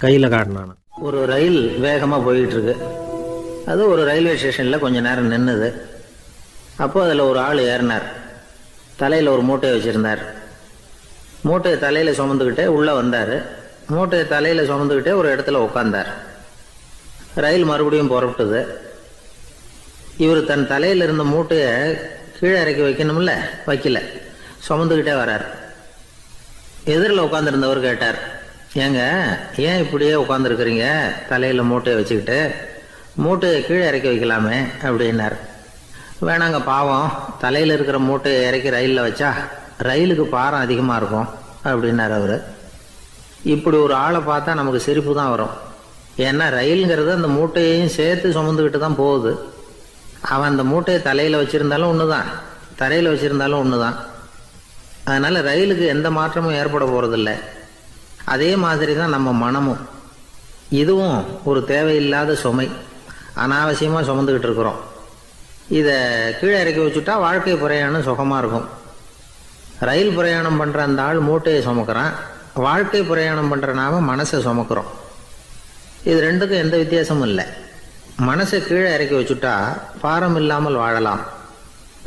கையில் காட்டினான். ஒரு ரயில் வேகமாக போயிட்டுருக்கு. அது ஒரு ரயில்வே ஸ்டேஷனில் கொஞ்ச நேரம் நின்றுது. அப்போ அதில் ஒரு ஆள் ஏறினார். தலையில் ஒரு மூட்டையை வச்சுருந்தார். மூட்டையை தலையில் சுமந்துக்கிட்டே உள்ளே வந்தார். மூட்டையை தலையில் சுமந்துக்கிட்டே ஒரு இடத்துல உட்காந்தார். ரயில் மறுபடியும் புறப்பட்டது. இவர் தன் தலையில் இருந்த மூட்டையை கீழே இறக்கி வைக்கணும்ல, வைக்கல, சுமந்துக்கிட்டே வரார். எதிரில் உட்காந்துருந்தவர் கேட்டார், ஏங்க ஏன் இப்படியே உட்காந்துருக்குறீங்க தலையில் மூட்டையை வச்சுக்கிட்டு, மூட்டையை கீழே இறக்கி வைக்கலாமே அப்படின்னார். வேணாங்க, பாவம், தலையில் இருக்கிற மூட்டையை இறக்கி ரயிலில் வச்சா ரயிலுக்கு பாரம் அதிகமாக இருக்கும் அப்படின்னார் அவர். இப்படி ஒரு ஆளை பார்த்தா நமக்கு சிரிப்பு தான் வரும். ஏன்னா ரயிலுங்கிறது அந்த மூட்டையையும் சேர்த்து சுமந்துக்கிட்டு தான் போகுது. அவன் அந்த மூட்டையை தலையில் வச்சுருந்தாலும் ஒன்று தான், தரையில் வச்சுருந்தாலும் ஒன்று தான். அதனால் ரயிலுக்கு எந்த மாற்றமும் ஏற்பட போகிறதில்ல. அதே மாதிரி தான் நம்ம மனமும். இதுவும் ஒரு தேவையில்லாத சுமை, அனாவசியமாக சுமந்துக்கிட்டு இருக்கிறோம். இதை கீழே இறக்கி வச்சுட்டா வாழ்க்கை பிரயாணம் சுகமாக இருக்கும். ரயில் பிரயாணம் பண்ணுற அந்த ஆள் மூட்டையை சுமக்கிறான், வாழ்க்கை பிரயாணம் பண்ணுற நாம மனசை சுமக்கிறோம். இது ரெண்டுக்கும் எந்த வித்தியாசமும் இல்லை. மனசை கீழே இறக்கி வச்சுட்டா பாரம் இல்லாமல் வாழலாம்,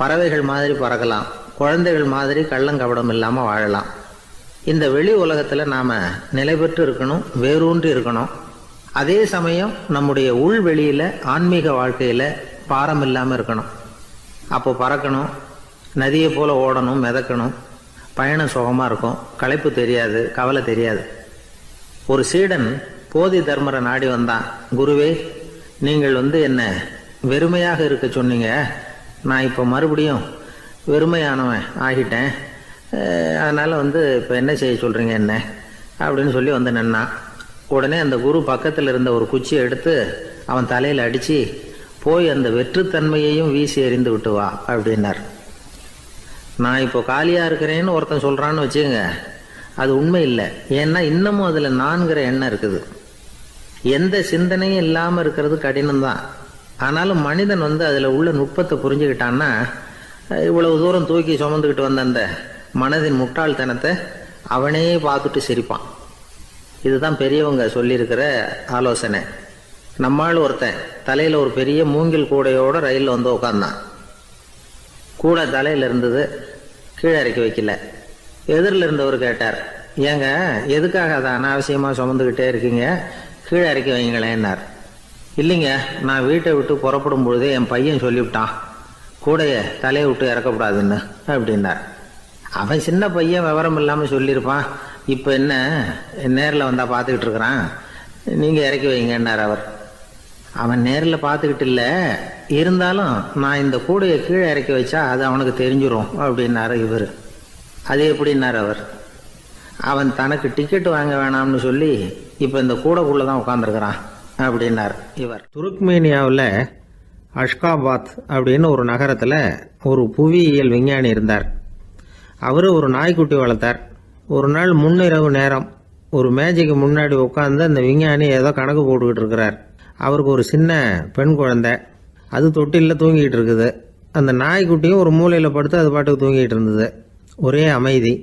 பறவைகள் மாதிரி பறக்கலாம், குழந்தைகள் மாதிரி கள்ளங்கபடம் இல்லாமல் வாழலாம். இந்த வெளி உலகத்தில் நாம் நிலை பெற்று இருக்கணும், வேரூன்றி இருக்கணும். அதே சமயம் நம்முடைய உள்வெளியில் ஆன்மீக வாழ்க்கையில் பாரம் இல்லாமல் இருக்கணும். அப்போ பறக்கணும், நதியை போல் ஓடணும், மிதக்கணும். பயணம் சுகமாக இருக்கும், களைப்பு தெரியாது, கவலை தெரியாது. ஒரு சீடன் போதி தர்மரை நாடி வந்தான். குருவே, நீங்கள் என்ன வெறுமையாக இருக்க சொன்னீங்க, நான் இப்போ மறுபடியும் வெறுமையானவன் ஆகிட்டேன், அதனால் இப்போ என்ன செய்ய சொல்கிறீங்க என்ன அப்படின்னு சொல்லி நின்னான். உடனே அந்த குரு பக்கத்தில் இருந்த ஒரு குச்சியை எடுத்து அவன் தலையில் அடித்து, போய் அந்த வெற்றுத்தன்மையையும் வீசி எறிந்து விட்டு வா அப்படின்னார். நான் இப்போ காலியாக இருக்கிறேன்னு ஒருத்தன் சொல்கிறான்னு வச்சுக்கோங்க, அது உண்மை இல்லை. ஏன்னா இன்னமும் அதில் நான்கிற எண்ணம் இருக்குது. எந்த சிந்தனையும் இல்லாமல் இருக்கிறது கடினம்தான். ஆனாலும் மனிதன் அதில் உள்ள நுட்பத்தை புரிஞ்சுக்கிட்டான்னா இவ்வளவு தூரம் தூக்கி சுமந்துக்கிட்டு வந்த அந்த மனதின் முட்டாள்தனத்தை அவனே பார்த்துட்டு சிரிப்பான். இதுதான் பெரியவங்க சொல்லியிருக்கிற ஆலோசனை. நம்மால் ஒருத்தன் தலையில் ஒரு பெரிய மூங்கில் கூடையோடு ரயிலில் உட்காந்தான். கூடை தலையில் இருந்தது, கீழே இறக்கி வைக்கல. எதிரில் இருந்தவர் கேட்டார், ஏங்க எதுக்காக அதை அனாவசியமாக சுமந்துக்கிட்டே இருக்கீங்க, கீழே இறக்கி வைங்களேன்னார். இல்லைங்க, நான் வீட்டை விட்டு புறப்படும் பொழுதே என் பையன் சொல்லிவிட்டான், கூடைய தலையை விட்டு இறக்கக்கூடாதுன்னு அப்படின்னார். அவன் சின்ன பையன், விவரம் இல்லாமல் சொல்லியிருப்பான். இப்போ என்ன நேரில் வந்தால் பார்த்துக்கிட்டு இருக்கிறான், நீங்கள் இறக்கி வைங்கன்னார் அவர். அவன் நேரில் பார்த்துக்கிட்டு இல்லை, இருந்தாலும் நான் இந்த கூடையை கீழே இறக்கி வச்சா அது அவனுக்கு தெரிஞ்சிடும் அப்படின்னாரு இவர். அது எப்படின்னார் அவர். அவன் தனக்கு டிக்கெட் வாங்க வேணாம்னு சொல்லி இப்போ இந்த கூடைக்குள்ளே தான் உட்காந்துருக்கிறான் அப்படின்னார் இவர். துருக்மேனியாவில் அஷ்காபாத் அப்படின்னு ஒரு நகரத்தில் ஒரு புவியியல் விஞ்ஞானி இருந்தார். அவர் ஒரு நாய்க்குட்டி வளர்த்தார். ஒரு நாள் முன்னிரவு நேரம் ஒரு மேஜைக்கு முன்னாடி உட்காந்து அந்த விஞ்ஞானி ஏதோ கணக்கு போட்டுக்கிட்டு இருக்கிறார். அவருக்கு ஒரு சின்ன பெண் குழந்தை, அது தொட்டிலில் தூங்கிட்டு இருக்குது. அந்த நாய்க்குட்டியும் ஒரு மூலையில் படுத்து அது பாட்டுக்கு தூங்கிட்டு இருந்தது. ஒரே அமைதி.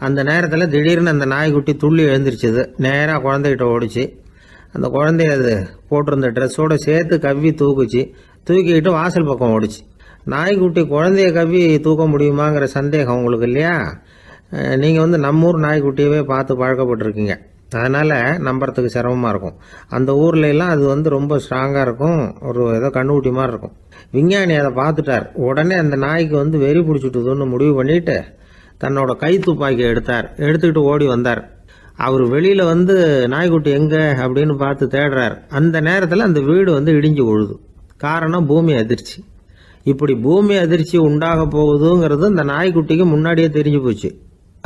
அந்த நேரத்தில் திடீர்னு அந்த நாய்க்குட்டி துள்ளி எழுந்திரிச்சது. நேராக குழந்தைகிட்ட ஓடிச்சு. அந்த குழந்தைய அது போட்டிருந்த ட்ரெஸ்ஸோடு சேர்த்து கவ்வி தூக்குச்சு. தூக்கிக்கிட்டு வாசல் பக்கம் ஓடிச்சு. நாய்க்குட்டி குழந்தைய கவ்வி தூக்க முடியுமாங்கிற சந்தேகம் உங்களுக்கு இல்லையா? நீங்கள் நம்ம ஊர் நாய்க்குட்டியவே பார்த்து பழக்கப்பட்டிருக்கீங்க. அதனால் நம்புறதுக்கு சிரமமாக இருக்கும். அந்த ஊர்ல எல்லாம் அது ரொம்ப ஸ்ட்ராங்காக இருக்கும். ஒரு ஏதோ கண்ணுக்குட்டி மாதிரி இருக்கும். விஞ்ஞானி அதை பார்த்துட்டார். உடனே அந்த நாய்க்கு வெறி பிடிச்சிட்டுதுன்னு முடிவு பண்ணிட்டு தன்னோட கை துப்பாக்கியை எடுத்துக்கிட்டு ஓடி வந்தார். அவர் வெளியில் நாய்க்குட்டி எங்கே அப்படின்னு பார்த்து தேடுறார். அந்த நேரத்தில் அந்த வீடு இடிஞ்சு விழுது. காரணம் பூமி அதிர்ச்சி. இப்படி பூமி அதிர்ச்சி உண்டாக போகுதுங்கிறது அந்த நாய்க்குட்டிக்கு முன்னாடியே தெரிஞ்சு போச்சு.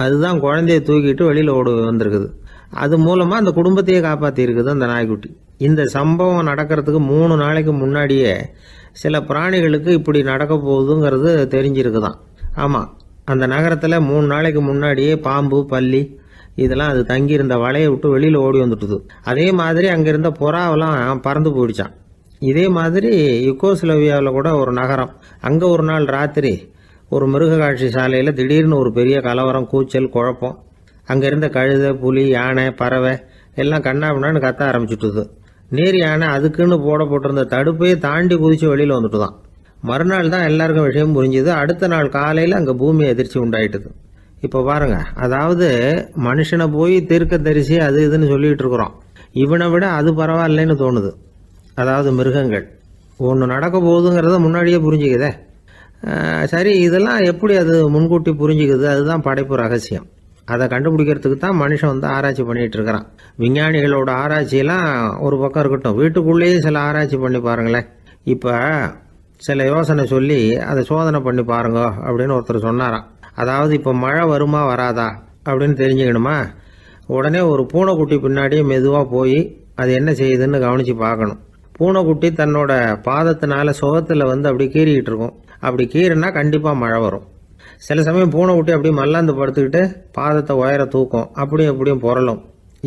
அதுதான் குழந்தைய தூக்கிட்டு வெளியில் ஓடி வந்திருக்குது. அது மூலமாக அந்த குடும்பத்தையே காப்பாற்றி இருக்குது அந்த நாய்க்குட்டி. இந்த சம்பவம் நடக்கிறதுக்கு 3 நாளைக்கு முன்னாடியே சில பிராணிகளுக்கு இப்படி நடக்க போகுதுங்கிறது தெரிஞ்சிருக்குதான். ஆமாம், அந்த நகரத்தில் 3 நாளைக்கு முன்னாடியே பாம்பு, பல்லி இதெல்லாம் அது தங்கியிருந்த வலையை விட்டு வெளியில் ஓடி வந்துட்டுது. அதே மாதிரி அங்கே இருந்த புறாவெல்லாம் பறந்து போயிடுச்சான். இதே மாதிரி யுகோஸ்லோவியாவில் கூட ஒரு நகரம். அங்கே ஒரு நாள் ராத்திரி ஒரு மிருக காட்சி சாலையில் திடீர்னு ஒரு பெரிய கலவரம், கூச்சல், குழப்பம். அங்கே இருந்த கழுதை, புலி, யானை, பறவை எல்லாம் கண்ணாபின்னான்னு கத்த ஆரம்பிச்சுட்டுது. நீர் யானை அதுக்குன்னு போட்டிருந்த தடுப்பையே தாண்டி குதிச்சு வெளியில் வந்துட்டுதான். மறுநாள் தான் எல்லாருக்கும் விஷயம் புரிஞ்சுது. அடுத்த நாள் காலையில் அங்கே பூமி அதிர்ச்சி உண்டாயிட்டுது. இப்போ பாருங்க, அதாவது மனுஷனை போய் தீர்க்க தரிசி அது இதுன்னு சொல்லிட்டு இருக்கிறோம். இவனை விட அது பரவாயில்லைன்னு தோணுது. அதாவது மிருகங்கள் ஒன்று நடக்க போகுதுங்கிறத முன்னாடியே புரிஞ்சுக்குதே. சரி, இதெல்லாம் எப்படி அது முன்கூட்டி புரிஞ்சுக்குது? அதுதான் படைப்பு ரகசியம். அதை கண்டுபிடிக்கிறதுக்கு தான் மனுஷன் ஆராய்ச்சி பண்ணிட்டு இருக்கிறான். விஞ்ஞானிகளோட ஆராய்ச்சியெல்லாம் ஒரு பக்கம் இருக்கட்டும், வீட்டுக்குள்ளேயே சில ஆராய்ச்சி பண்ணி பாருங்களேன். இப்போ சில யோசனை சொல்லி அதை சோதனை பண்ணி பாருங்க அப்படின்னு ஒருத்தர் சொன்னாராம். அதாவது இப்போ மழை வருமா வராதா அப்படின்னு தெரிஞ்சுக்கணுமா, உடனே ஒரு பூனைக்குட்டி பின்னாடியே மெதுவாக போய் அது என்ன செய்யுதுன்னு கவனித்து பார்க்கணும். பூனைக்குட்டி தன்னோட பாதத்தினால சுகத்தில் அப்படி கீறிக்கிட்டு இருக்கும். அப்படி கீறினா கண்டிப்பாக மழை வரும். சில சமயம் பூனைக்குட்டி அப்படி மல்லாந்து படுத்துக்கிட்டு பாதத்தை உயர தூக்கும். அப்படியும் எப்படியும் புரளும்.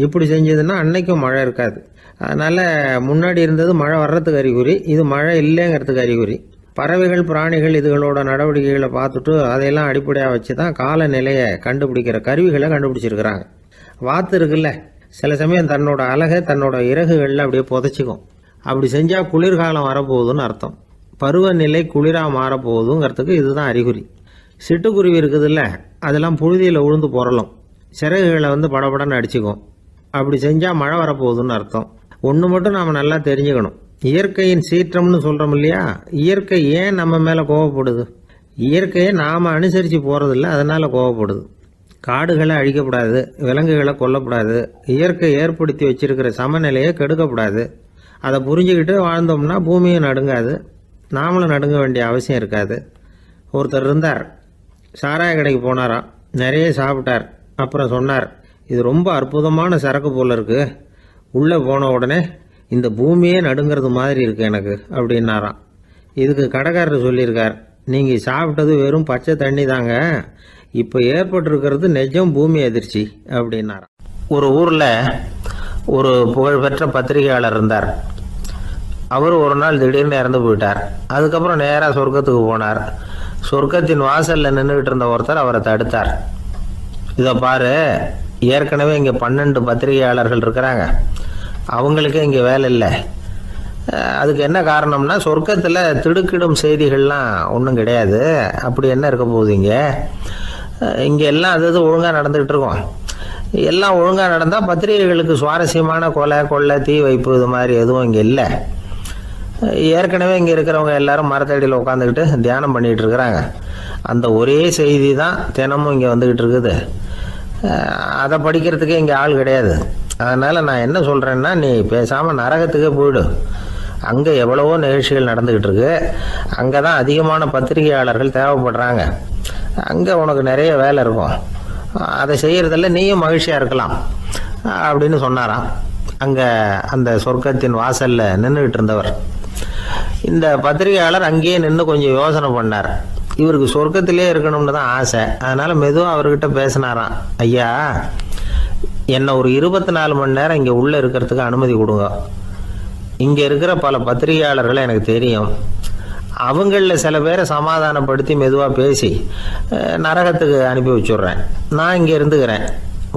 இப்படி செஞ்சதுன்னா அன்னைக்கும் மழை இருக்காது. அதனால் முன்னாடி இருந்தது மழை வர்றதுக்கு அறிகுறி, இது மழை இல்லைங்கிறதுக்கு அறிகுறி. பறவைகள், பிராணிகள் இதுகளோட நடவடிக்கைகளை பார்த்துட்டு அதையெல்லாம் அடிப்படையாக வச்சு தான் காலநிலையை கண்டுபிடிக்கிற கருவிகளை கண்டுபிடிச்சிருக்கிறாங்க. வாத்து இருக்குல்ல, சில சமயம் தன்னோட அழகை தன்னோட இறகுகளில் அப்படியே புதைச்சிக்கும். அப்படி செஞ்சால் குளிர்காலம் வரப்போகுதுன்னு அர்த்தம். பருவநிலை குளிராக மாறப்போகுதுங்கிறதுக்கு இதுதான் அறிகுறி. சிட்டுக்குருவி இருக்குதுல்ல, அதெல்லாம் புழுதியில் உழுந்து புரளும். சிறகுகளை படபடன்னு அடிச்சுக்கும். அப்படி செஞ்சால் மழை வரப்போகுதுன்னு அர்த்தம். ஒன்று மட்டும் நாம் நல்லா தெரிஞ்சுக்கணும். இயற்கையின் சீற்றம்னு சொல்கிறோம் இல்லையா, இயற்கை ஏன் நம்ம மேலே கோவப்படுது? இயற்கையை நாம் அனுசரித்து போகிறதில்ல, அதனால் கோவப்படுது. காடுகளை அழிக்கப்படாது, விலங்குகளை கொல்லப்படாது, இயற்கை ஏற்படுத்தி வச்சிருக்கிற சமநிலையை கெடுக்கப்படாது. அதை புரிஞ்சுக்கிட்டு வாழ்ந்தோம்னா பூமியும் நடுங்காது, நாமளும் நடுங்க வேண்டிய அவசியம் இருக்காது. ஒருத்தர் இருந்தார், சாராய கடைக்கு போனாராம். நிறைய சாப்பிட்டார். அப்புறம் சொன்னார், இது ரொம்ப அற்புதமான சரக்கு போல இருக்கு. உள்ளே போன உடனே இந்த பூமியே நடுங்கிறது மாதிரி இருக்கு எனக்கு அப்படின்னாராம். இதுக்கு கடைக்காரர் சொல்லியிருக்கார், நீங்கள் சாப்பிட்டது வெறும் பச்சை தண்ணி தாங்க, இப்போ ஏற்பட்டிருக்கிறது நிஜம் பூமி அதிர்ச்சி அப்படின்னாராம். ஒரு ஊரில் ஒரு புகழ்பெற்ற பத்திரிகையாளர் இருந்தார். அவர் ஒரு நாள் திடீர்னு இறந்து போயிட்டார். அதுக்கப்புறம் நேராக சொர்க்கத்துக்கு போனார். சொர்க்கத்தின் வாசலில் நின்றுக்கிட்டு இருந்த ஒருத்தர் அவரை தடுத்தார். இதை பாரு, ஏற்கனவே இங்கே 12 பத்திரிகையாளர்கள் இருக்கிறாங்க, அவங்களுக்கு இங்கே வேலை இல்லை. அதுக்கு என்ன காரணம்னா, சொர்க்கத்தில் திடுக்கிடும் செய்திகள்லாம் ஒன்றும் கிடையாது. அப்படி என்ன இருக்க போகுது இங்கே எல்லாம் அது ஒழுங்காக நடந்துகிட்டு இருக்கோம். எல்லாம் ஒழுங்காக நடந்தால் பத்திரிகைகளுக்கு சுவாரஸ்யமான கொலை, கொள்ளை, தீ வைப்பு இது மாதிரி எதுவும் இங்கே இல்லை. ஏற்கனவே இங்கே இருக்கிறவங்க எல்லாரும் மரத்தடியில் உட்காந்துக்கிட்டு தியானம் பண்ணிகிட்டு இருக்கிறாங்க. அந்த ஒரே செய்தி தான் தினமும் இங்கே வந்துக்கிட்டு இருக்குது. அதை படிக்கிறதுக்கே இங்கே ஆள் கிடையாது. அதனால் நான் என்ன சொல்கிறேன்னா, நீ பேசாமல் நரகத்துக்கே போயிடு. அங்கே எவ்வளவோ நிகழ்ச்சிகள் நடந்துக்கிட்டு இருக்கு. அங்கே தான் அதிகமான பத்திரிகையாளர்கள் தேவைப்படுறாங்க. அங்கே உனக்கு நிறைய வேலை இருக்கும். அதை செய்கிறதில்ல நீயும் மகிழ்ச்சியாக இருக்கலாம் அப்படின்னு சொன்னாராம். அங்கே அந்த சொர்க்கத்தின் வாசலில் நின்றுக்கிட்டு இருந்தவர். இந்த பத்திரிகையாளர் அங்கேயே நின்று கொஞ்சம் யோசனை பண்ணார். இவருக்கு சொர்க்கத்திலே இருக்கணும்னு தான் ஆசை. அதனால் மெதுவாக அவர்கிட்ட பேசினாராம். ஐயா, என்னை ஒரு 24 மணி நேரம் இங்கே உள்ளே இருக்கிறதுக்கு அனுமதி கொடுங்க. இங்கே இருக்கிற பல பத்திரிகையாளர்களை எனக்கு தெரியும். அவங்களில் சில பேரை சமாதானப்படுத்தி மெதுவாக பேசி நரகத்துக்கு அனுப்பி வச்சுட்றேன். நான் இங்கே இருந்துக்கிறேன்.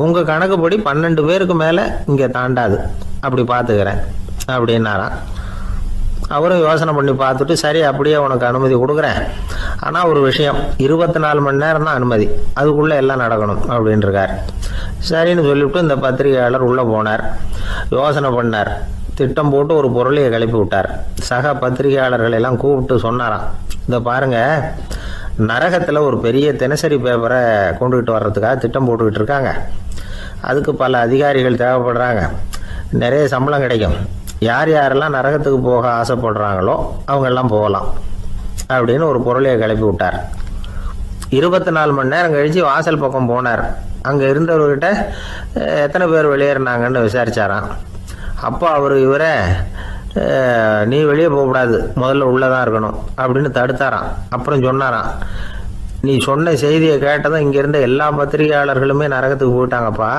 உங்கள் கணக்குப்படி 12 பேருக்கு மேலே இங்கே தாண்டாது, அப்படி பார்த்துக்கிறேன் அப்படின்னாராம். அவரும் யோசனை பண்ணி பார்த்துட்டு, சரி அப்படியே உனக்கு அனுமதி கொடுக்குறேன், ஆனால் ஒரு விஷயம், 24 மணி நேரம் தான் அனுமதி, அதுக்குள்ளே எல்லாம் நடக்கணும் அப்படின்ட்டுருக்கார். சரின்னு சொல்லிவிட்டு இந்த பத்திரிகையாளர் உள்ளே போனார். யோசனை பண்ணார், திட்டம் போட்டு ஒரு பொருளையை கிளப்பி விட்டார். சக பத்திரிகையாளர்கள் எல்லாம் கூப்பிட்டு சொன்னாராம், இந்த பாருங்க, நரகத்தில் ஒரு பெரிய தினசரி பேப்பரை கொண்டுகிட்டு வர்றதுக்காக திட்டம் போட்டுக்கிட்டு இருக்காங்க. அதுக்கு பல அதிகாரிகள் தேவைப்படுறாங்க, நிறைய சம்பளம் கிடைக்கும். யார் யாரெல்லாம் நரகத்துக்கு போக ஆசைப்படுறாங்களோ அவங்கெல்லாம் போகலாம் அப்படின்னு ஒரு பொருளையை கிளப்பி விட்டார். 24 மணி நேரம் கழித்து வாசல் பக்கம் போனார். அங்கே இருந்தவர்கிட்ட எத்தனை பேர் வெளியேறினாங்கன்னு விசாரிச்சாராம். அப்போ அவர் இவரை, நீ வெளியே போகக்கூடாது, முதல்ல உள்ளே தான் இருக்கணும் அப்படின்னு தடுத்தாராம். அப்புறம் சொன்னாராம், நீ சொன்ன செய்தியை கேட்டதும் இங்கே இருந்த எல்லா பத்திரிகையாளர்களுமே நரகத்துக்கு போயிட்டாங்கப்பா,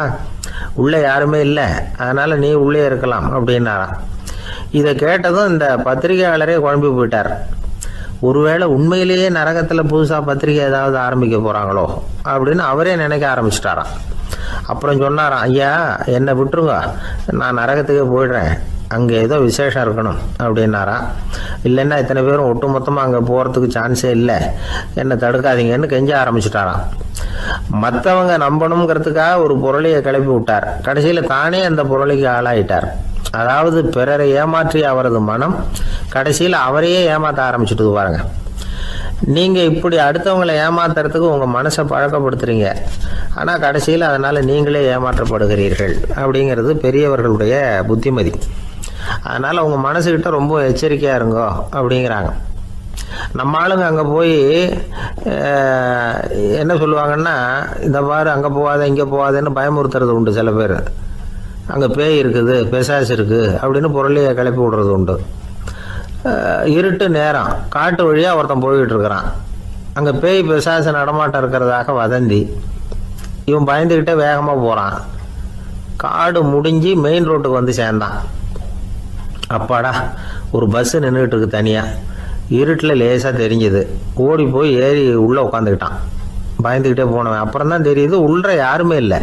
உள்ளே யாருமே இல்லை, அதனால் நீ உள்ளே இருக்கலாம் அப்படின்னாராம். இதை கேட்டதும் இந்த பத்திரிகையாளரே குழம்பி போயிட்டார். ஒருவேளை உண்மையிலேயே நரகத்தில் புதுசாக பத்திரிகை ஏதாவது ஆரம்பிக்க போகிறாங்களோ அப்படின்னு அவரே நினைக்க ஆரம்பிச்சிட்டாராம். அப்புறம் சொன்னாராம், ஐயா என்னை விட்டுருங்க, நான் நரகத்துக்கே போயிடுறேன், அங்கே ஏதோ விசேஷம் இருக்கணும் அப்படின்னாராம். இல்லைன்னா இத்தனை பேரும் ஒட்டு மொத்தமாக அங்கே போகிறதுக்கு சான்ஸே இல்லை, என்னை தடுக்காதீங்கன்னு கெஞ்ச ஆரம்பிச்சிட்டாராம். மற்றவங்க நம்பணுங்கிறதுக்காக ஒரு பொருளையை கிளப்பி விட்டார். கடைசியில் தானே அந்த பொருளைக்கு ஆளாயிட்டார். அதாவது பிறரை ஏமாற்றிய அவரது மனம் கடைசியில் அவரையே ஏமாற்ற ஆரம்பிச்சுட்டு பாருங்க. நீங்கள் இப்படி அடுத்தவங்களை ஏமாத்துறதுக்கு உங்கள் மனசை பழக்கப்படுத்துறீங்க, ஆனால் கடைசியில் அதனால் நீங்களே ஏமாற்றப்படுகிறீர்கள் அப்படிங்கிறது பெரியவர்களுடைய புத்திமதி. அதனால் உங்கள் மனசுக்கிட்ட ரொம்ப எச்சரிக்கையாக இருங்கோ அப்படிங்கிறாங்க. நம்ம ஆளுங்க அங்கே போய் என்ன சொல்லுவாங்கன்னா, இந்த பாரு அங்கே போகாத இங்கே போகாதேன்னு பயமுறுத்துறது உண்டு. சில பேர் அங்கே பேய் இருக்குது, பிசாசு இருக்குது அப்படின்னு பொருளையை கிளப்பி விடுறது உண்டு. இருட்டு நேரம் காட்டு வழியாக ஒருத்தன் போய்கிட்டு இருக்கிறான். அங்கே பேய் பிசாசு நடமாட்டம் இருக்கிறதாக வதந்தி. இவன் பயந்துக்கிட்டே வேகமாக போகிறான். காடு முடிஞ்சு மெயின் ரோட்டுக்கு வந்து சேர்ந்தான். அப்பாடா, ஒரு பஸ்ஸு நின்றுக்கிட்டு இருக்கு தனியாக, இருட்டில் லேசாக தெரிஞ்சுது. ஓடி போய் ஏறி உள்ளே உட்காந்துக்கிட்டான். பயந்துக்கிட்டே போனவன் அப்புறம் தான் தெரியுது உள்ள யாருமே இல்லை,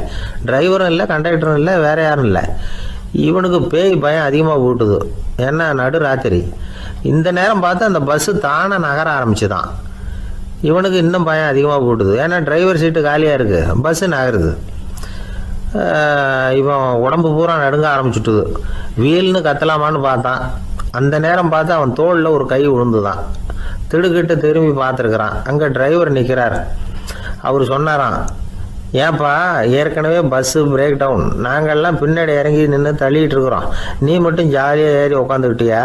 டிரைவரும் இல்லை, கண்டக்டரும் இல்லை, வேற யாரும் இல்லை. இவனுக்கு பேய் பயம் அதிகமாக போட்டுது. ஏன்னா நடு ராத்திரி, இந்த நேரம் பார்த்து அந்த பஸ்ஸு தானே நகர ஆரம்பிச்சுதான். இவனுக்கு இன்னும் பயம் அதிகமாக போட்டுது. ஏன்னா டிரைவர் சீட்டு காலியாக இருக்குது, பஸ்ஸு நகருது. இவன் உடம்பு பூரா நடுங்க ஆரம்பிச்சுட்டுது. வீல்னு கத்தலாமான்னு பார்த்தான். அந்த நேரம் பார்த்து அவன் தோளில் ஒரு கை விழுந்துதான். திடுக்கிட்டு திரும்பி பார்த்துருக்குறான். அங்கே டிரைவர் நிற்கிறார். அவர் சொன்னாராம், ஏன்பா ஏற்கனவே பஸ்ஸு பிரேக் டவுன், நாங்கள்லாம் பின்னாடி இறங்கி நின்று தள்ளிட்டு இருக்கிறோம், நீ மட்டும் ஜாலியாக ஏறி உக்காந்துக்கிட்டியா,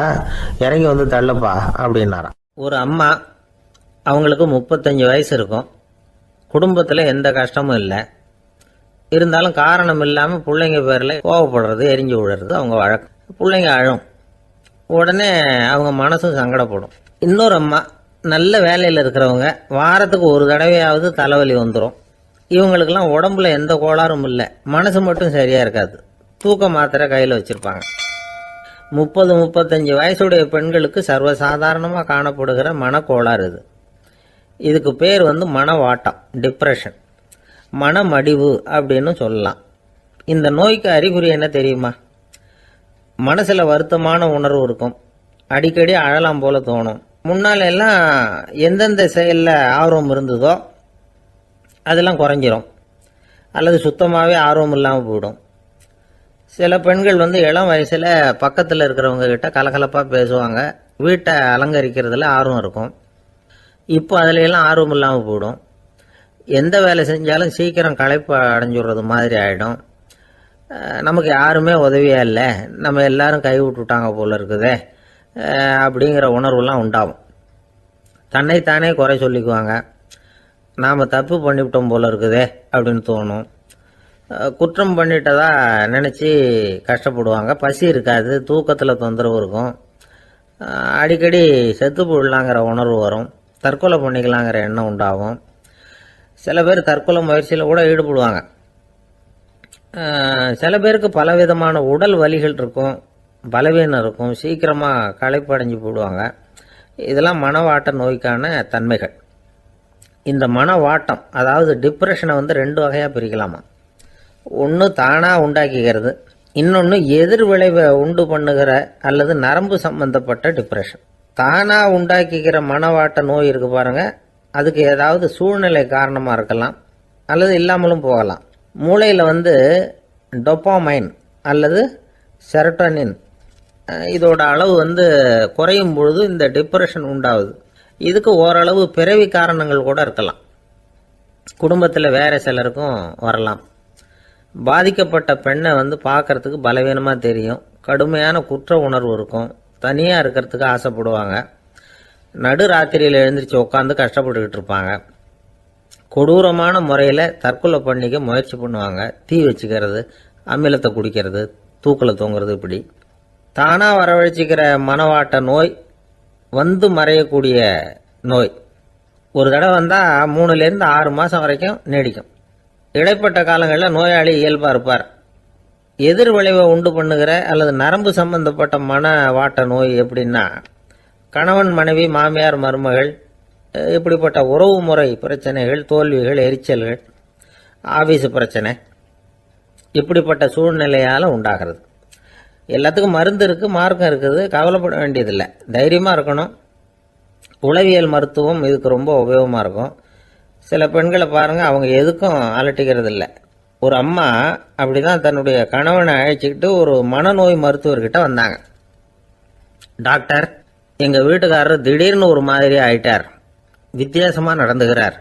இறங்கி வந்து தள்ளுப்பா அப்படின்னாராம். ஒரு அம்மா, அவங்களுக்கு 35 வயசு இருக்கும், குடும்பத்தில் எந்த கஷ்டமும் இல்லை. இருந்தாலும் காரணம் இல்லாமல் பிள்ளைங்க பேரில் கோவப்படுறது, எரிஞ்சு விடுறது அவங்க வழக்கம். பிள்ளைங்க அழும், உடனே அவங்க மனசும் சங்கடப்படும். இன்னொரு அம்மா, நல்ல வேலையில் இருக்கிறவங்க, வாரத்துக்கு ஒரு தடவையாவது தலைவலி வந்துடும். இவங்களுக்கெல்லாம் உடம்புல எந்த கோளாறும் இல்லை, மனசு மட்டும் சரியாக இருக்காது. தூக்க மாத்திரை கையில் வச்சுருப்பாங்க. 30-35 வயசுடைய பெண்களுக்கு சர்வசாதாரணமாக காணப்படுகிற மனக்கோளாறு இது. இதுக்கு பேர் மனவாட்டம், டிப்ரெஷன், மனமடிவு அப்படின்னு சொல்லலாம். இந்த நோய்க்கு அறிகுறி என்ன தெரியுமா? மனசில் வருத்தமான உணர்வு இருக்கும், அடிக்கடி அழலாம் போல தோணும். முன்னால எல்லாம் எந்தெந்த செயலில் ஆர்வம் இருந்ததோ அதெல்லாம் குறைஞ்சிரும், அல்லது சுத்தமாகவே ஆர்வம் இல்லாமல் போயிடும். சில பெண்கள் இளம் வயசில் பக்கத்தில் இருக்கிறவங்க கிட்ட கலகலப்பாக பேசுவாங்க, வீட்டை அலங்கரிக்கிறதுல ஆர்வம் இருக்கும். இப்போ அதுல எல்லாம் ஆர்வம் இல்லாமல் போயிடும். எந்த வேலை செஞ்சாலும் சீக்கிரம் களைப்பு அடைஞ்சுடுறது மாதிரி ஆகிடும். நமக்கு யாருமே உதவியாக இல்லை, நம்ம எல்லாரும் கை விட்டுட்டாங்க போல இருக்குதே அப்படிங்கிற உணர்வுலாம் உண்டாகும். தன்னைத்தானே குறை சொல்லிக்குவாங்க, நாம் தப்பு பண்ணிவிட்டோம் போல இருக்குதே அப்படின்னு தோணும். குற்றம் பண்ணிட்டதா நினச்சி கஷ்டப்படுவாங்க. பசி இருக்காது, தூக்கத்தில் தொந்தரவு இருக்கும். அடிக்கடி செத்து போடலாங்கிற உணர்வு வரும், தற்கொலை பண்ணிக்கலாங்கிற எண்ணம் உண்டாகும். சில பேர் தற்கொலை முயற்சியில் கூட ஈடுபடுவாங்க. சில பேருக்கு பலவிதமான உடல் வலிகள் இருக்கும், பலவீனம் இருக்கும், சீக்கிரமாக களைப்படைஞ்சு போடுவாங்க. இதெல்லாம் மனவாட்ட நோய்க்கான தன்மைகள். இந்த மனவாட்டம் அதாவது டிப்ரெஷனை வந்து 2 வகையாக பிரிக்கலாமா. ஒன்று தானாக உண்டாக்கிக்கிறது, இன்னொன்று எதிர் விளைவை உண்டு பண்ணுகிற அல்லது நரம்பு சம்பந்தப்பட்ட டிப்ரெஷன். தானாக உண்டாக்கிக்கிற மனவாட்ட நோய் இருக்கு பாருங்க, அதுக்கு ஏதாவது சூழ்நிலை காரணமாக இருக்கலாம் அல்லது இல்லாமலும் போகலாம். மூளையில் வந்து டொப்பாமைன் அல்லது செரட்டோனின் இதோட அளவு வந்து குறையும் பொழுது இந்த டிப்ரெஷன் உண்டாகுது. இதுக்கு ஓரளவு பிறவி காரணங்கள் கூட இருக்கலாம். குடும்பத்தில் வேற சிலருக்கும் வரலாம். பாதிக்கப்பட்ட பெண்ணை வந்து பார்க்கறதுக்கு பலவீனமாக தெரியும், கடுமையான குற்ற உணர்வு இருக்கும், தனியாக இருக்கிறதுக்கு ஆசைப்படுவாங்க, நடு ராத்திரியில் எழுந்திரிச்சு உட்காந்து கஷ்டப்பட்டுக்கிட்டு இருப்பாங்க, கொடூரமான முறையில் தற்கொலை பண்ணிக்க முயற்சி பண்ணுவாங்க, தீ வச்சுக்கிறது, அமிலத்தை குடிக்கிறது, தூக்கில் தூங்குறது. இப்படி தானாக வரவழைச்சிக்கிற மனவாட்ட நோய் வந்து மறையக்கூடிய நோய். ஒரு தடவை வந்தால் 3லேருந்து 6 மாதம் வரைக்கும் நீடிக்கும். இடைப்பட்ட காலங்களில் நோயாளி இயல்பாக இருப்பார். எதிர் விளைவை உண்டு பண்ணுகிற அல்லது நரம்பு சம்பந்தப்பட்ட மனவாட்ட நோய் எப்படின்னா, கணவன் மனைவி மாமியார் மருமகள் இப்படிப்பட்ட உறவு முறை பிரச்சனைகள், தோல்விகள், எரிச்சல்கள், ஆபீஸ் பிரச்சனை இப்படிப்பட்ட சூழ்நிலையால் உண்டாகிறது. எல்லாத்துக்கும் மருந்து இருக்குது, மார்க்கம் இருக்குது, கவலைப்பட வேண்டியதில்லை, தைரியமாக இருக்கணும். உளவியல் மருத்துவம் இதுக்கு ரொம்ப உபயோகமாக இருக்கும். சில பெண்களை பாருங்கள், அவங்க எதுக்கும் அலட்டிக்கிறது இல்லை. ஒரு அம்மா அப்படி தான் தன்னுடைய கணவனை அழைச்சிக்கிட்டு ஒரு மனநோய் மருத்துவர்கிட்ட வந்தாங்க. டாக்டர், எங்கள் வீட்டுக்காரர் திடீர்னு ஒரு மாதிரி ஆயிட்டார், வித்தியாசமாக நடந்துகிறார்.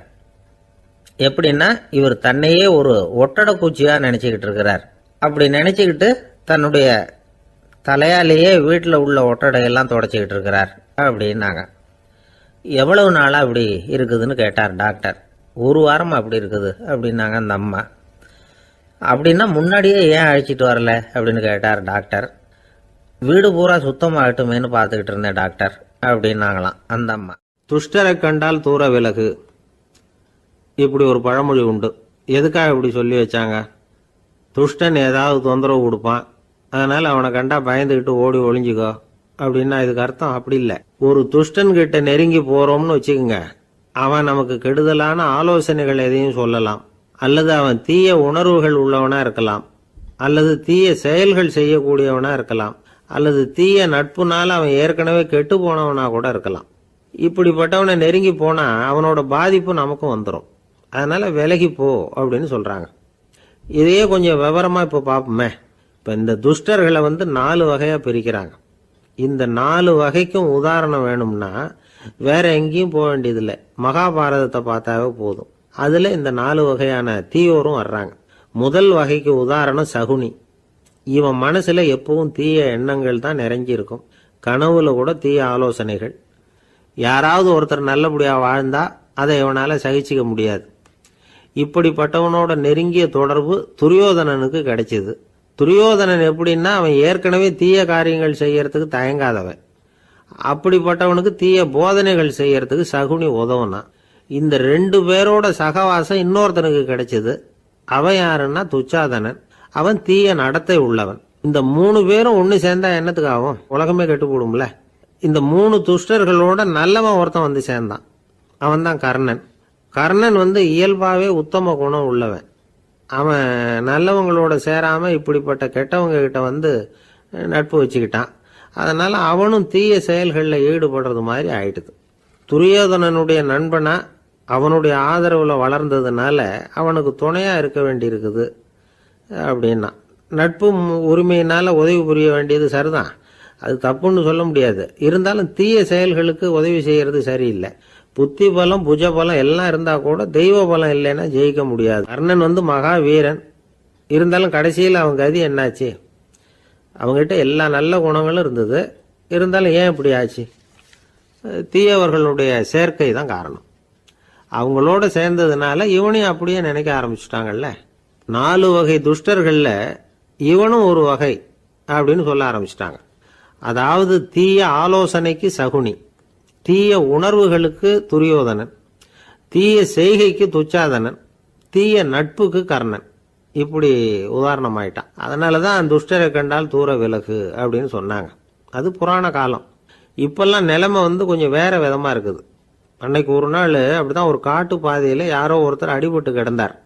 எப்படின்னா, இவர் தன்னையே ஒரு ஒட்டடை பூச்சியாக நினச்சிக்கிட்டு இருக்கிறார். அப்படி நினச்சிக்கிட்டு தன்னுடைய தலையாலேயே வீட்டில் உள்ள ஒட்டடையெல்லாம் தொடச்சிக்கிட்டு இருக்கிறார் அப்படின்னாங்க. எவ்வளவு நாளாக அப்படி இருக்குதுன்னு கேட்டார் டாக்டர். 1 வாரமாக அப்படி இருக்குது அப்படின்னாங்க அந்த அம்மா. அப்படின்னா முன்னாடியே ஏன் அழைச்சிட்டு வரல அப்படின்னு கேட்டார் டாக்டர். வீடு பூரா சுத்தமாகட்டுமேனு பார்த்துக்கிட்டு இருந்தேன் டாக்டர் அப்படின்னாங்களாம் அந்த அம்மா. துஷ்டரை கண்டால் தூர விலகு, இப்படி ஒரு பழமொழி உண்டு. எதுக்காக இப்படி சொல்லி வச்சாங்க? துஷ்டன் ஏதாவது தொந்தரவு கொடுப்பான், அதனால் அவனை கண்டா பயந்துக்கிட்டு ஓடி ஒளிஞ்சிக்கோ அப்படின்னா இதுக்கு அர்த்தம் அப்படி இல்லை. ஒரு துஷ்டன் கிட்ட நெருங்கி போறோம்னு வச்சுக்கோங்க, அவன் நமக்கு கெடுதலான ஆலோசனைகள் எதையும் சொல்லலாம், அல்லது அவன் தீய உணர்வுகள் உள்ளவனா இருக்கலாம், அல்லது தீய செயல்கள் செய்யக்கூடியவனா இருக்கலாம், அல்லது தீய நட்புனால அவன் ஏற்கனவே கெட்டு போனவனா கூட இருக்கலாம். இப்படிப்பட்டவனை நெருங்கி போனா அவனோட பாதிப்பு நமக்கும் வந்துடும். அதனால விலகி போ அப்படின்னு சொல்றாங்க. இதையே கொஞ்சம் விவரமா இப்ப பார்ப்போமே. இப்ப இந்த துஷ்டர்களை வந்து 4 வகையா பிரிக்கிறாங்க. இந்த 4 வகைக்கும் உதாரணம் வேணும்னா வேற எங்கேயும் போக வேண்டியதில்லை, மகாபாரதத்தை பார்த்தாவே போதும். அதுல இந்த 4 வகையான தீயோரும் வர்றாங்க. முதல் வகைக்கு உதாரணம் சகுனி. இவன் மனசுல எப்பவும் தீய எண்ணங்கள் தான் நிறைஞ்சி இருக்கும், கனவுல கூட தீய ஆலோசனைகள். யாராவது ஒருத்தர் நல்லபடியா வாழ்ந்தா அதை இவனால சகிச்சிக்க முடியாது. இப்படிப்பட்டவனோட நெருங்கிய தொடர்பு துரியோதனனுக்கு கிடைச்சது. துரியோதனன் எப்படின்னா, அவன் ஏற்கனவே தீய காரியங்கள் செய்யறதுக்கு தயங்காதவன். அப்படிப்பட்டவனுக்கு தீய போதனைகள் செய்யறதுக்கு சகுனி உதவுனா. இந்த 2 பேரோட சகவாசம் இன்னொருத்தனுக்கு கிடைச்சது. அவன் யாருன்னா துச்சாதனன். அவன் தீய நடத்தை உள்ளவன். இந்த 3 பேரும் ஒன்னு சேர்ந்தா என்னத்துக்கு ஆகும்? உலகமே கெட்டு போடும்ல. இந்த 3 துஷ்டர்களோட நல்லவன் ஒருத்தன் வந்து சேர்ந்தான், அவன் தான் கர்ணன். கர்ணன் வந்து இயல்பாவே உத்தம குணம் உள்ளவன். அவன் நல்லவங்களோட சேராம இப்படிப்பட்ட கெட்டவங்க கிட்ட வந்து நட்பு வச்சுக்கிட்டான். அதனால அவனும் தீய செயல்களில் ஈடுபடுறது மாதிரி ஆயிடுது. துரியோதனனுடைய நண்பனா அவனுடைய ஆதரவுல வளர்ந்ததுனால அவனுக்கு துணையா இருக்க வேண்டி இருக்குது அப்படின்னா. நட்பு உரிமையினால உதவி புரிய வேண்டியது சரிதான், அது தப்புன்னு சொல்ல முடியாது. இருந்தாலும் தீய செயல்களுக்கு உதவி செய்யறது சரியில்லை. புத்தி பலம், புஜ பலம் எல்லாம் இருந்தா கூட தெய்வ பலம் இல்லைன்னா ஜெயிக்க முடியாது. கர்ணன் வந்து மகா வீரன், இருந்தாலும் கடைசியில் அவன் கதி என்னாச்சு? அவங்ககிட்ட எல்லா நல்ல குணங்களும் இருந்தது, இருந்தாலும் ஏன் இப்படி ஆச்சு? தீயவர்களுடைய சேர்க்கை தான் காரணம். அவங்களோட சேர்ந்ததுனால இவனையும் அப்படியே நினைக்க ஆரம்பிச்சுட்டாங்கல்ல. 4 வகை துஷ்டர்கள்ல இவனும் ஒரு வகை அப்படின்னு சொல்ல ஆரம்பிச்சிட்டாங்க. அதாவது தீய ஆலோசனைக்கு சகுனி, தீய உணர்வுகளுக்கு துரியோதனன், தீய செய்கைக்கு துச்சாதனன், தீய நட்புக்கு கர்ணன். இப்படி உதாரணமாயிட்டான். அதனாலதான் துஷ்டரை கண்டால் தூர விலகு அப்படின்னு சொன்னாங்க. அது புராண காலம். இப்பெல்லாம் நிலைமை கொஞ்சம் வேற விதமா இருக்குது. அன்னைக்கு ஒரு நாள் அப்படிதான் ஒரு காட்டு பாதையில யாரோ ஒருத்தர் அடிபட்டு கிடந்தார்.